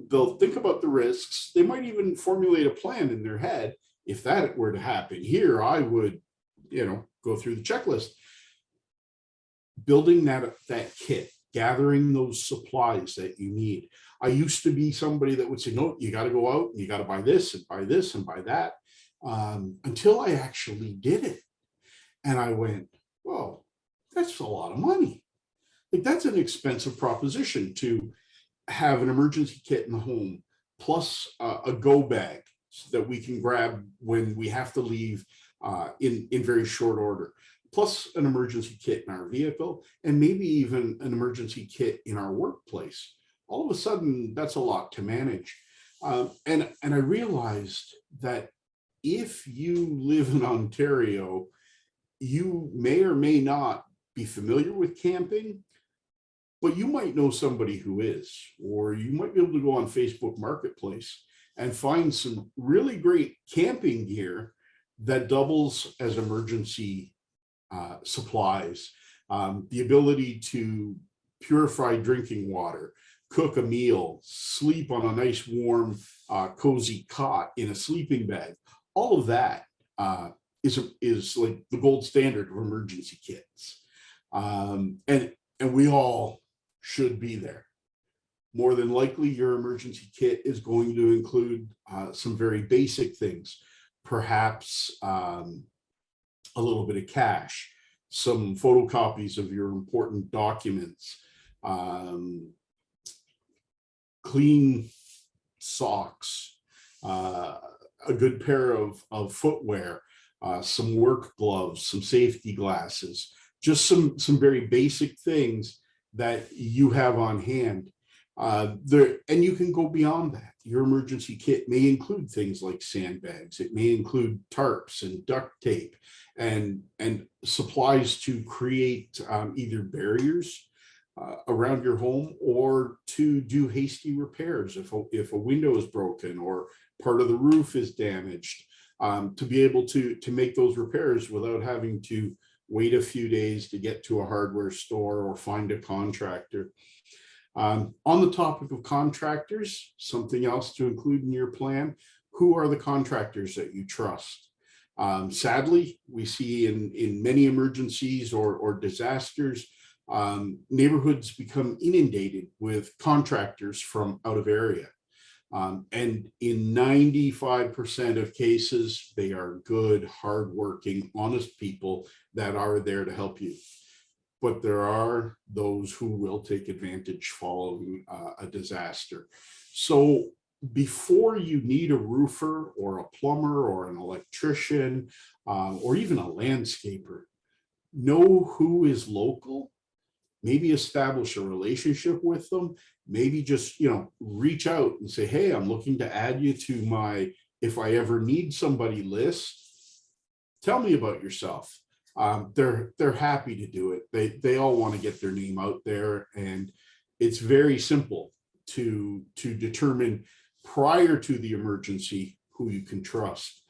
They'll think about the risks. They might even formulate a plan in their head. If that were to happen here, I would, go through the checklist. Building that kit, gathering those supplies that you need. I used to be somebody that would say, no, you got to go out and you got to buy this and buy this and buy that, until I actually did it. And I went, whoa, that's a lot of money. Like, that's an expensive proposition to have an emergency kit in the home, plus a go bag that we can grab when we have to leave in very short order, plus an emergency kit in our vehicle, and maybe even an emergency kit in our workplace. All of a sudden, that's a lot to manage. And I realized that if you live in Ontario, you may or may not be familiar with camping, but you might know somebody who is, or you might be able to go on Facebook Marketplace and find some really great camping gear that doubles as emergency supplies. The ability to purify drinking water, cook a meal, sleep on a nice warm cozy cot in a sleeping bag. All of that is like the gold standard of emergency kits. And we all should be there. More than likely, your emergency kit is going to include some very basic things, perhaps a little bit of cash, some photocopies of your important documents, clean socks, a good pair of footwear, some work gloves, some safety glasses, just some very basic things that you have on hand. And you can go beyond that. Your emergency kit may include things like sandbags. It may include tarps and duct tape and supplies to create either barriers around your home, or to do hasty repairs if a window is broken or part of the roof is damaged, to be able to make those repairs without having to wait a few days to get to a hardware store or find a contractor. On the topic of contractors, something else to include in your plan: who are the contractors that you trust? Sadly, we see in many emergencies or disasters, neighborhoods become inundated with contractors from out of area. And in 95% of cases, they are good, hardworking, honest people that are there to help you. But there are those who will take advantage following a disaster. So before you need a roofer or a plumber or an electrician, or even a landscaper, know who is local. Maybe establish a relationship with them. Maybe just, reach out and say, hey, I'm looking to add you to my if I ever need somebody list. Tell me about yourself. They're happy to do it. They all want to get their name out there, and it's very simple to determine prior to the emergency who you can trust.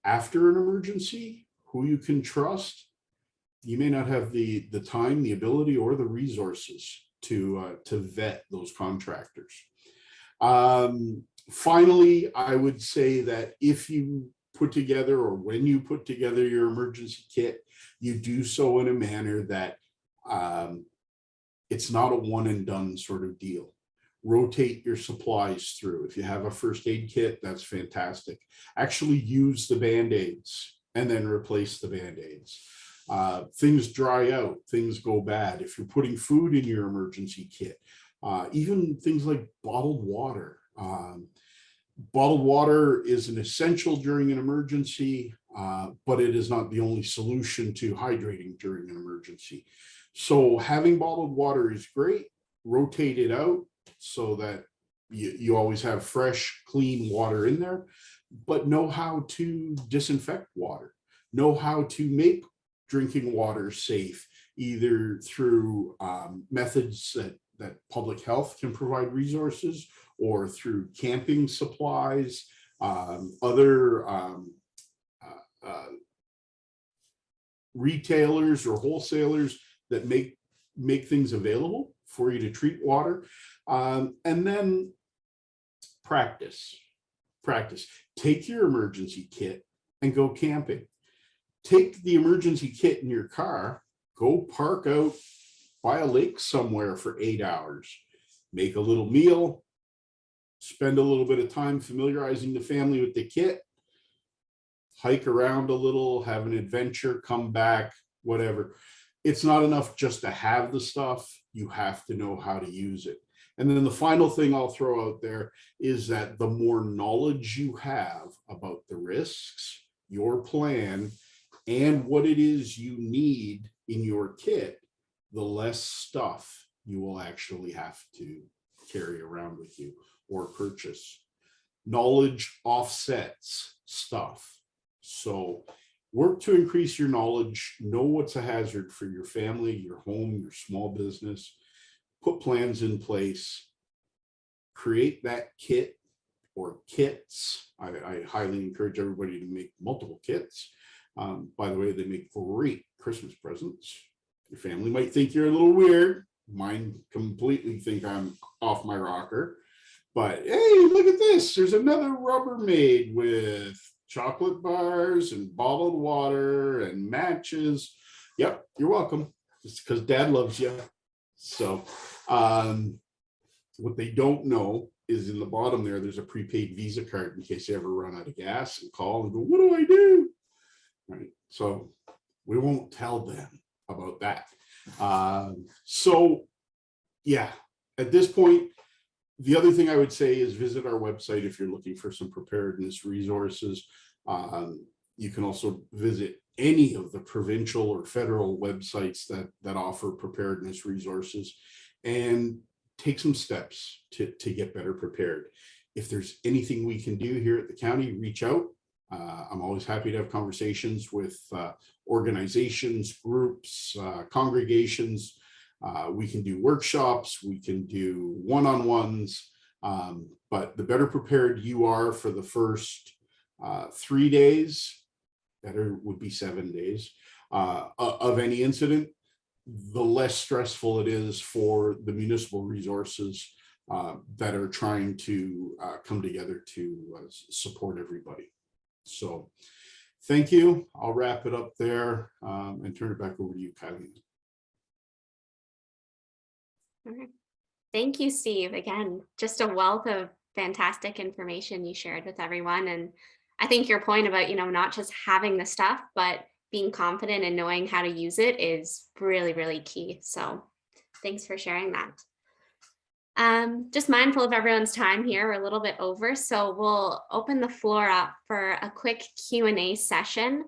After an emergency, who you can trust. You may not have the time, the ability, or the resources to vet those contractors. Finally, I would say that if you put together, or when you put together your emergency kit, you do so in a manner that it's not a one and done sort of deal. Rotate your supplies through. If you have a first aid kit, that's fantastic. Actually use the Band-Aids and then replace the Band-Aids. Things dry out, things go bad. If you're putting food in your emergency kit, even things like bottled water. Bottled water is an essential during an emergency, but it is not the only solution to hydrating during an emergency. So having bottled water is great. Rotate it out so that you always have fresh, clean water in there, but know how to disinfect water, know how to make drinking water safe, either through methods that public health can provide resources, or through camping supplies, other retailers or wholesalers that make things available for you to treat water. And then practice. Take your emergency kit and go camping. Take the emergency kit in your car, go park out by a lake somewhere for 8 hours, make a little meal, spend a little bit of time familiarizing the family with the kit, hike around a little, have an adventure, come back, whatever. It's not enough just to have the stuff. You have to know how to use it. And then the final thing I'll throw out there is that the more knowledge you have about the risks, your plan, and what it is you need in your kit, the less stuff you will actually have to carry around with you or purchase. Knowledge offsets stuff. So work to increase your knowledge, know what's a hazard for your family, your home, your small business, put plans in place, create that kit or kits. I highly encourage everybody to make multiple kits. By the way, they make great Christmas presents. Your family might think you're a little weird. Mine completely think I'm off my rocker. But hey, look at this. There's another Rubbermaid with chocolate bars and bottled water and matches. Yep, you're welcome. It's because Dad loves you. So what they don't know is in the bottom there's a prepaid Visa card in case you ever run out of gas and call and go, what do I do? Right. So we won't tell them about that. So yeah, at this point, the other thing I would say is visit our website if you're looking for some preparedness resources. You can also visit any of the provincial or federal websites that offer preparedness resources, and take some steps to get better prepared. If there's anything we can do here at the county, reach out. I'm always happy to have conversations with organizations, groups, congregations. We can do workshops, we can do one-on-ones, but the better prepared you are for the first 3 days, better would be 7 days, of any incident, the less stressful it is for the municipal resources that are trying to come together to support everybody. So thank you. I'll wrap it up there and turn it back over to you, Kylie. Okay. Thank you, Steve. Again, just a wealth of fantastic information you shared with everyone. And I think your point about, not just having the stuff, but being confident and knowing how to use it is really, really key. So thanks for sharing that. Just mindful of everyone's time here, we're a little bit over, so we'll open the floor up for a quick Q&A session.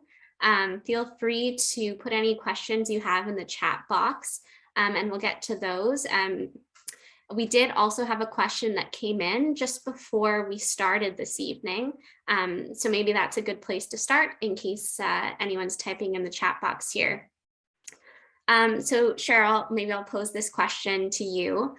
Feel free to put any questions you have in the chat box, and we'll get to those. We did also have a question that came in just before we started this evening, so maybe that's a good place to start in case anyone's typing in the chat box here. So Cheryl, maybe I'll pose this question to you.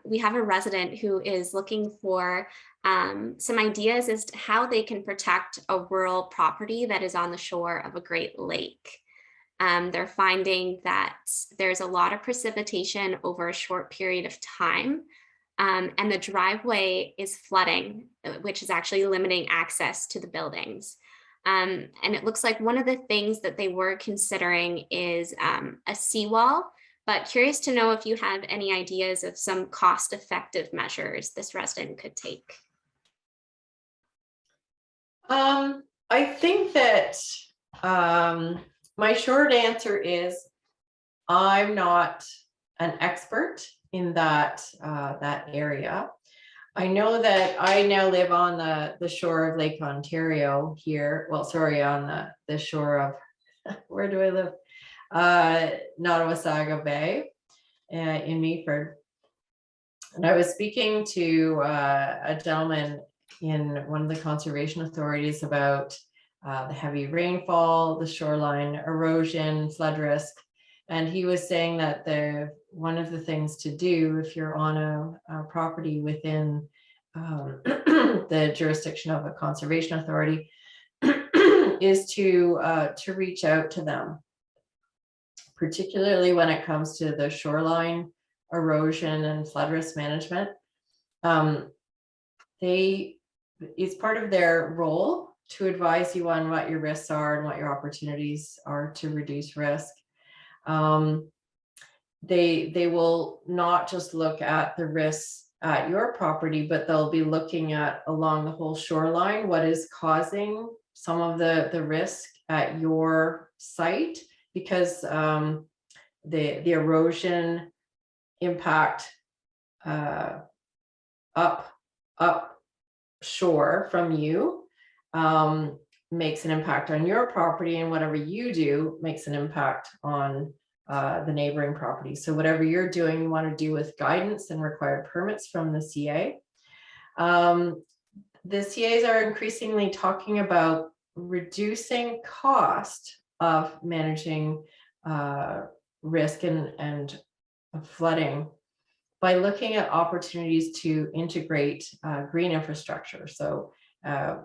We have a resident who is looking for some ideas as to how they can protect a rural property that is on the shore of a Great Lake. They're finding that there's a lot of precipitation over a short period of time, and the driveway is flooding, which is actually limiting access to the buildings. And it looks like one of the things that they were considering is a seawall. But curious to know if you have any ideas of some cost-effective measures this resident could take. I think that my short answer is I'm not an expert in that area. I know that I now live on the shore of Lake Ontario here. Well, sorry, on the shore of, where do I live? Nottawasaga Bay in Meaford. And I was speaking to a gentleman in one of the conservation authorities about the heavy rainfall, the shoreline erosion, flood risk. And he was saying that one of the things to do if you're on a property within the jurisdiction of a conservation authority is to reach out to them, particularly when it comes to the shoreline erosion and flood risk management. It's part of their role to advise you on what your risks are and what your opportunities are to reduce risk. They will not just look at the risks at your property, but they'll be looking at along the whole shoreline, what is causing some of the risk at your site, because the erosion impact up shore from you makes an impact on your property, and whatever you do makes an impact on the neighboring property. So whatever you're doing, you want to do with guidance and required permits from the CA. The CAs are increasingly talking about reducing cost of managing risk and flooding by looking at opportunities to integrate green infrastructure. So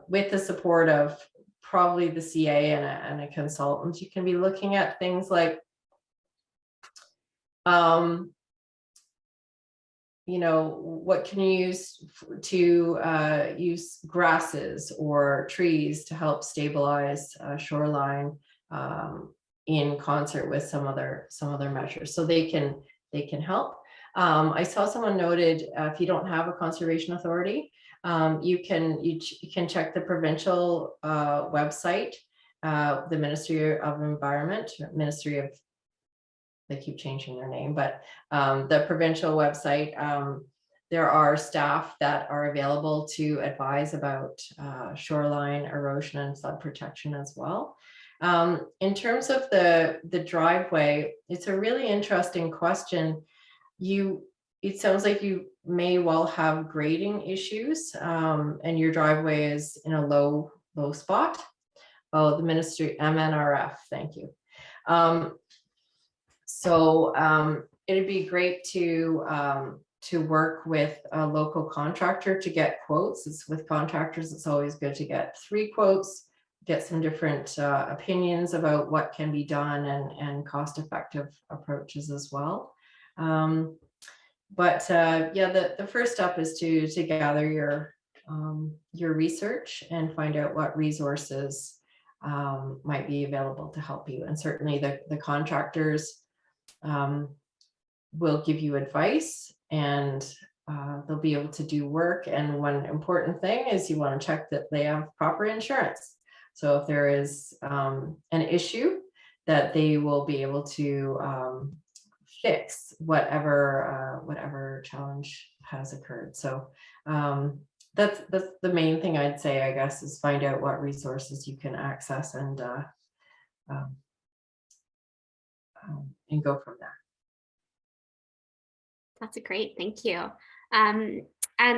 with the support of probably the CA and a consultant, you can be looking at things like what can you use to use grasses or trees to help stabilize shoreline in concert with some other measures, so they can help. I saw someone noted if you don't have a conservation authority, you can check the provincial website, the Ministry of Environment, Ministry of, they keep changing their name, but the provincial website, there are staff that are available to advise about shoreline erosion and flood protection as well. In terms of the driveway, it's a really interesting question. it sounds like you may well have grading issues, and your driveway is in a low spot. Oh, the ministry, MNRF, thank you. It'd be great to work with a local contractor to get quotes. It's with contractors, it's always good to get 3 quotes, get some different opinions about what can be done, and cost-effective approaches as well. Yeah, the first step is to gather your research and find out what resources might be available to help you. And certainly the contractors will give you advice, and they'll be able to do work. And one important thing is you want to check that they have proper insurance. So if there is an issue, that they will be able to fix whatever challenge has occurred. So that's the main thing I'd say, I guess, is find out what resources you can access, and go from there. That's great, thank you. And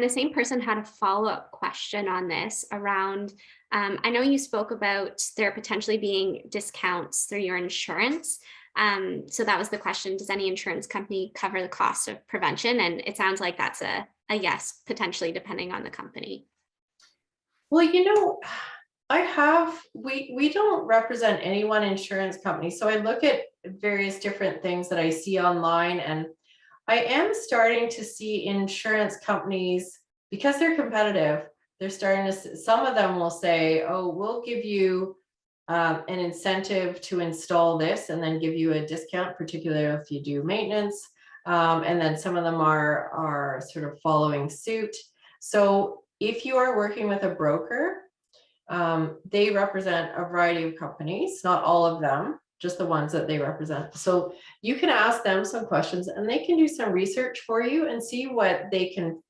the same person had a follow-up question on this around, I know you spoke about there potentially being discounts through your insurance. So that was the question, does any insurance company cover the cost of prevention? And it sounds like that's a yes, potentially, depending on the company. Well, we don't represent any one insurance company. So I look at various different things that I see online, and I am starting to see insurance companies, because they're competitive, they're starting to, some of them will say, oh, we'll give you an incentive to install this and then give you a discount, particularly if you do maintenance. And then some of them are sort of following suit. So if you are working with a broker, they represent a variety of companies, not all of them, just the ones that they represent. So you can ask them some questions, and they can do some research for you and see what they can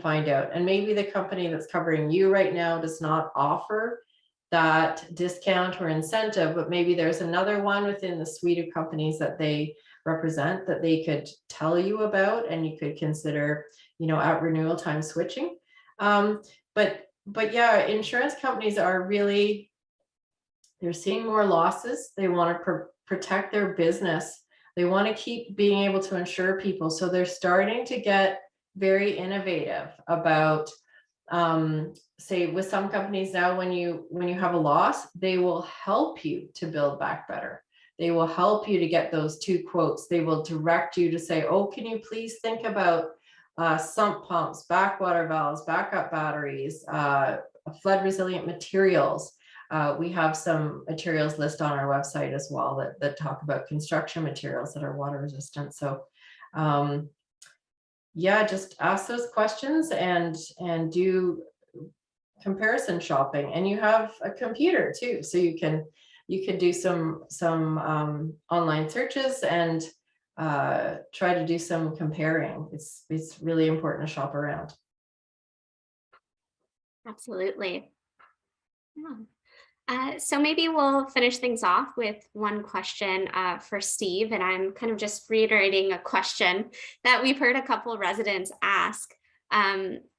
find out. And maybe the company that's covering you right now does not offer that discount or incentive, but maybe there's another one within the suite of companies that they represent that they could tell you about, and you could consider, at renewal time switching. But yeah, insurance companies are really, they're seeing more losses. They want to protect their business. They want to keep being able to insure people. So they're starting to get very innovative about, say, with some companies now, when you have a loss, they will help you to build back better. They will help you to get those 2 quotes. They will direct you to say, oh, can you please think about sump pumps, backwater valves, backup batteries, flood resilient materials. We have some materials listed on our website as well that talk about construction materials that are water resistant. So yeah, just ask those questions and do comparison shopping. And you have a computer too, so you can do some online searches and try to do some comparing. It's really important to shop around. Absolutely. Yeah. So maybe we'll finish things off with one question for Steve, and I'm kind of just reiterating a question that we've heard a couple of residents ask,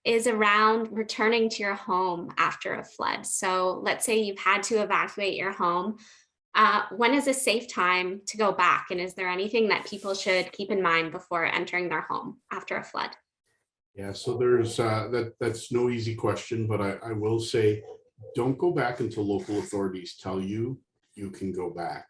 is around returning to your home after a flood. So let's say you've had to evacuate your home. When is a safe time to go back? And is there anything that people should keep in mind before entering their home after a flood? Yeah, so there's that's no easy question, but I will say, don't go back until local authorities tell you you can go back.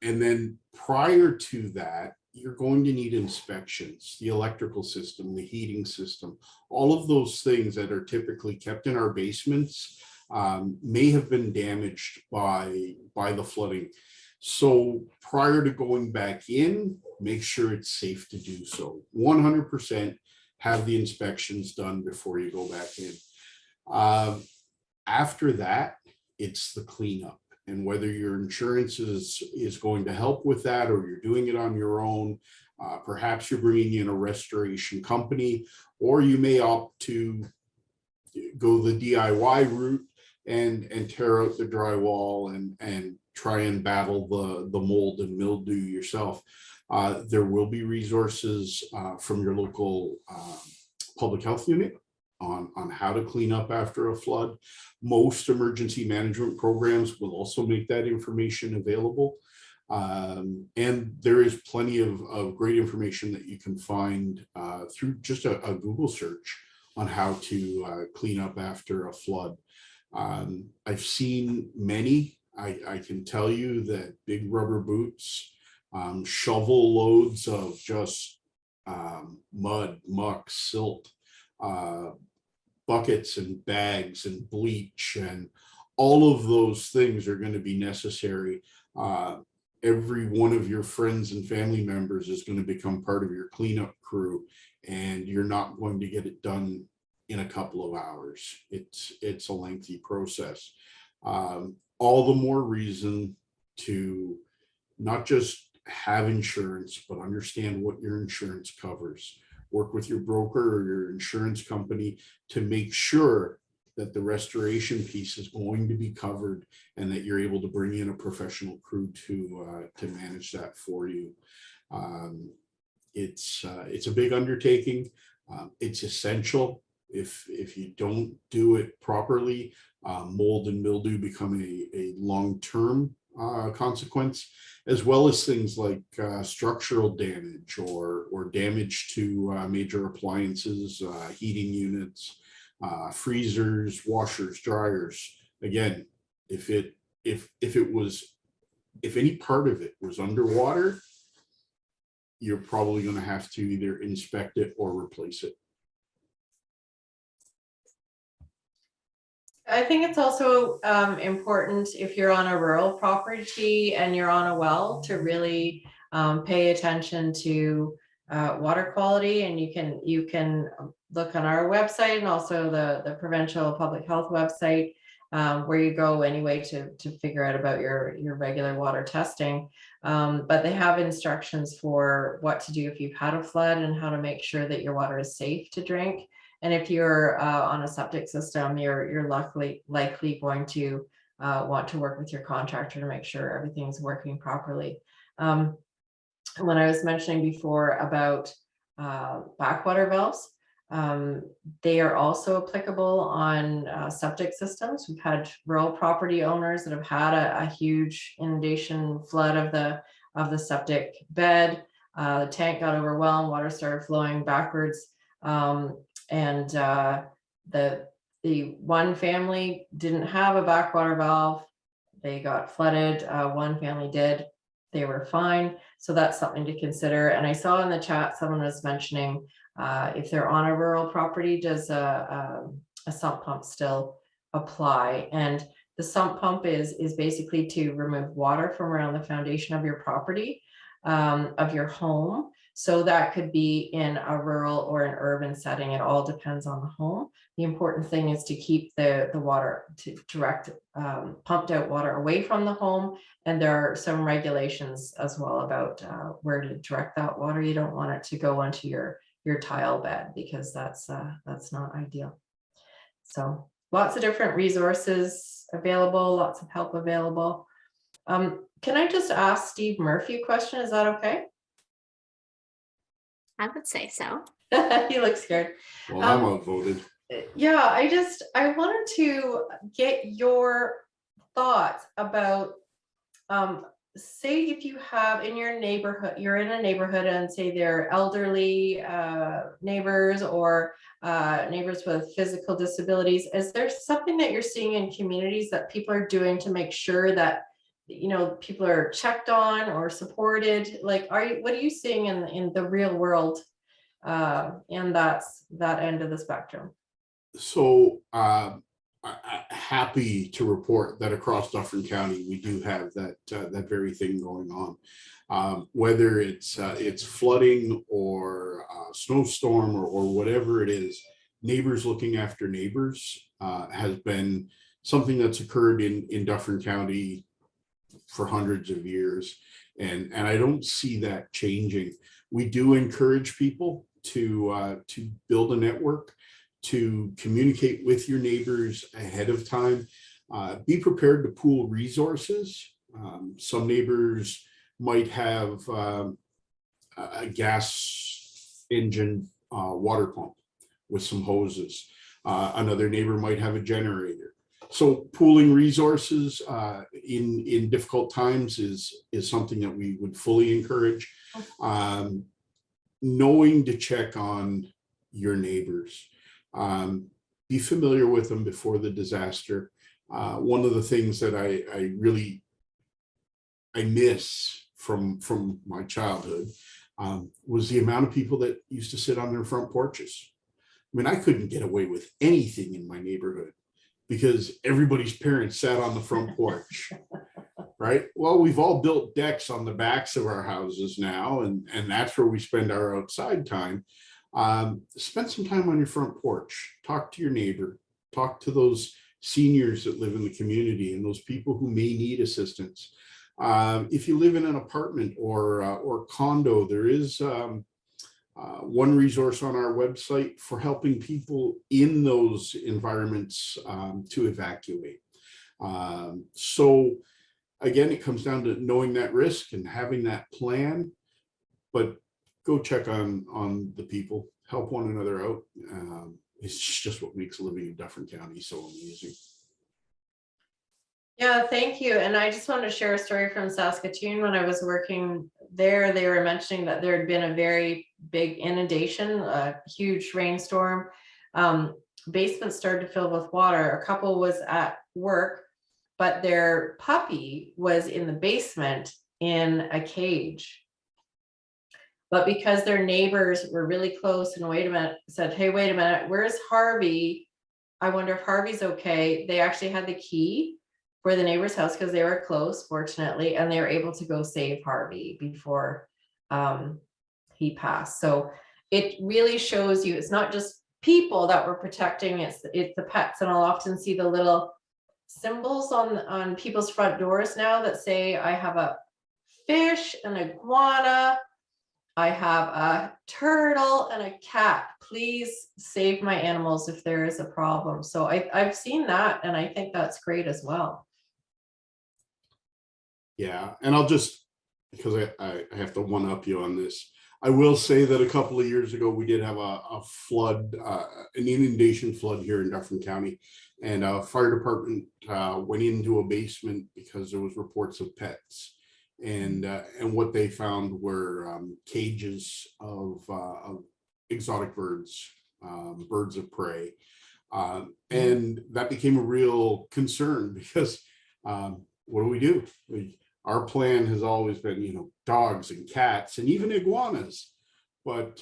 And then prior to that, you're going to need inspections, the electrical system, the heating system, all of those things that are typically kept in our basements may have been damaged by the flooding. So prior to going back in, make sure it's safe to do so. 100% have the inspections done before you go back in. After that, it's the cleanup. And whether your insurance is going to help with that, or you're doing it on your own, perhaps you're bringing in a restoration company, or you may opt to go the DIY route and tear out the drywall and try and battle the mold and mildew yourself. There will be resources from your local public health unit on how to clean up after a flood. Most emergency management programs will also make that information available. And there is plenty of great information that you can find through just a Google search on how to clean up after a flood. I've seen many. I can tell you that big rubber boots, shovel loads of just mud, muck, silt, buckets and bags and bleach, and all of those things are going to be necessary. Every one of your friends and family members is going to become part of your cleanup crew, and you're not going to get it done in a couple of hours. It's a lengthy process. All the more reason to not just have insurance, but understand what your insurance covers. Work with your broker or your insurance company to make sure that the restoration piece is going to be covered and that you're able to bring in a professional crew to manage that for you. It's a big undertaking. It's essential. If you don't do it properly, mold and mildew become a long-term consequence, as well as things like structural damage or damage to major appliances, heating units, freezers, washers, dryers. Again, if any part of it was underwater, you're probably going to have to either inspect it or replace it. I think it's also important if you're on a rural property and you're on a well to really pay attention to water quality, and you can look on our website and also the provincial public health website where you go anyway to figure out about your regular water testing. But they have instructions for what to do if you've had a flood and how to make sure that your water is safe to drink. And if you're on a septic system, you're likely going to want to work with your contractor to make sure everything's working properly. When I was mentioning before about backwater valves, they are also applicable on septic systems. We've had rural property owners that have had a huge inundation flood of the septic bed. The tank got overwhelmed, water started flowing backwards. And the one family didn't have a backwater valve. They got flooded. One family did. They were fine. So that's something to consider. And I saw in the chat someone was mentioning if they're on a rural property, does a sump pump still apply? And the sump pump is basically to remove water from around the foundation of your property, of your home. So that could be in a rural or an urban setting. It all depends on the home. The important thing is to keep the water, to direct pumped out water away from the home. And there are some regulations as well about where to direct that water. You don't want it to go onto your tile bed, because that's not ideal. So lots of different resources available, lots of help available. Can I just ask Steve Murphy a question? Is that okay? I would say so. He looks scared. Well, I'm outvoted. Yeah, I wanted to get your thoughts about, say if you have in your neighborhood, you're in a neighborhood and say they're elderly neighbors or neighbors with physical disabilities. Is there something that you're seeing in communities that people are doing to make sure that people are checked on or supported? Like, what are you seeing in the real world and that's that end of the spectrum? So I'm happy to report that across Dufferin County, we do have that very thing going on. Whether it's flooding or snowstorm or whatever it is, neighbors looking after neighbors has been something that's occurred in Dufferin County for hundreds of years, and I don't see that changing. We do encourage people to build a network, to communicate with your neighbors ahead of time, be prepared to pool resources Some neighbors might have a gas engine water pump with some hoses. Another neighbor might have a generator. So pooling resources in difficult times is something that we would fully encourage. Knowing to check on your neighbors. Be familiar with them before the disaster. One of the things that I miss from my childhood was the amount of people that used to sit on their front porches. I mean, I couldn't get away with anything in my neighborhood because everybody's parents sat on the front porch, right? Well, we've all built decks on the backs of our houses now, and that's where we spend our outside time. Spend some time on your front porch, talk to your neighbor, talk to those seniors that live in the community and those people who may need assistance. If you live in an apartment or condo, there is one resource on our website for helping people in those environments to evacuate. So again, it comes down to knowing that risk and having that plan, but go check on the people, help one another out. It's just what makes living in Dufferin County so amazing. Yeah, thank you. And I just want to share a story from Saskatoon. When I was working there, they were mentioning that there had been a very big inundation, a huge rainstorm. Basement started to fill with water. A couple was at work, but their puppy was in the basement in a cage. But because their neighbors were really close and said, hey, wait a minute, where's Harvey? I wonder if Harvey's okay. They actually had the key for the neighbor's house because they were close, fortunately, and they were able to go save Harvey before he passed. So it really shows you it's not just people that we're protecting, it's the pets. And I'll often see the little symbols on people's front doors now that say, I have a fish, an iguana, I have a turtle and a cat. Please save my animals if there is a problem. So I've seen that, and I think that's great as well. Yeah, and I'll just, because I have to one up you on this, I will say that a couple of years ago, we did have a flood, an inundation flood here in Dufferin County, and a fire department went into a basement because there was reports of pets. And what they found were cages of exotic birds, birds of prey. And that became a real concern because what do? Our plan has always been, dogs and cats and even iguanas, but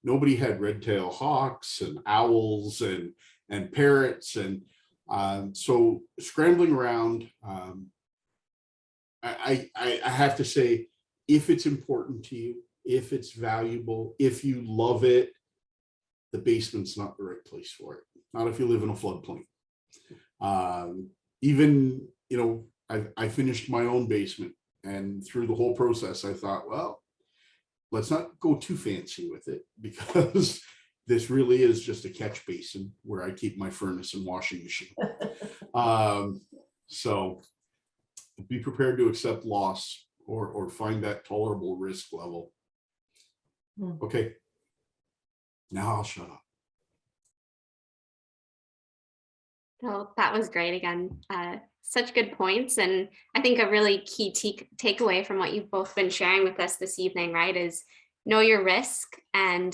nobody had red-tailed hawks and owls and parrots. And so scrambling around, I have to say, if it's important to you, if it's valuable, if you love it, the basement's not the right place for it. Not if you live in a floodplain. Even, I finished my own basement, and through the whole process, I thought, well, let's not go too fancy with it, because this really is just a catch basin where I keep my furnace and washing machine. So be prepared to accept loss or find that tolerable risk level. Okay, now I'll shut up. So that was great again. Such good points. And I think a really key takeaway from what you've both been sharing with us this evening, right, is know your risk and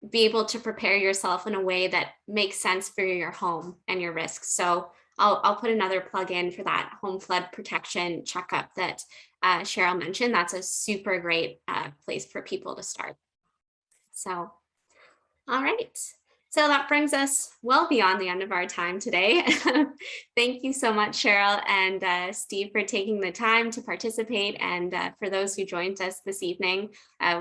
be able to prepare yourself in a way that makes sense for your home and your risks. So I'll put another plug in for that home flood protection checkup that Cheryl mentioned. That's a super great place for people to start. So, all right. So that brings us well beyond the end of our time today. Thank you so much, Cheryl and Steve, for taking the time to participate. And for those who joined us this evening,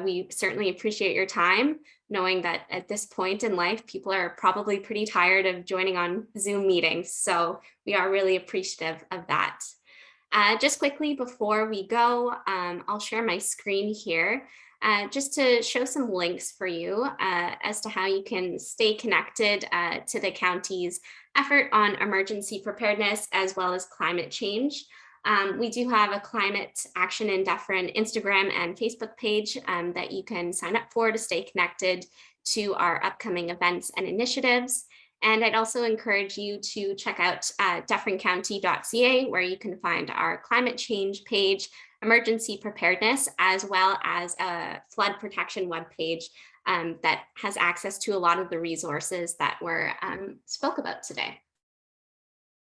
we certainly appreciate your time, knowing that at this point in life, people are probably pretty tired of joining on Zoom meetings. So we are really appreciative of that. Just quickly before we go, I'll share my screen here. Just to show some links for you as to how you can stay connected to the county's effort on emergency preparedness as well as climate change. We do have a Climate Action in Dufferin Instagram and Facebook page that you can sign up for to stay connected to our upcoming events and initiatives. And I'd also encourage you to check out dufferincounty.ca, where you can find our climate change page, emergency preparedness, as well as a flood protection webpage that has access to a lot of the resources that were spoke about today.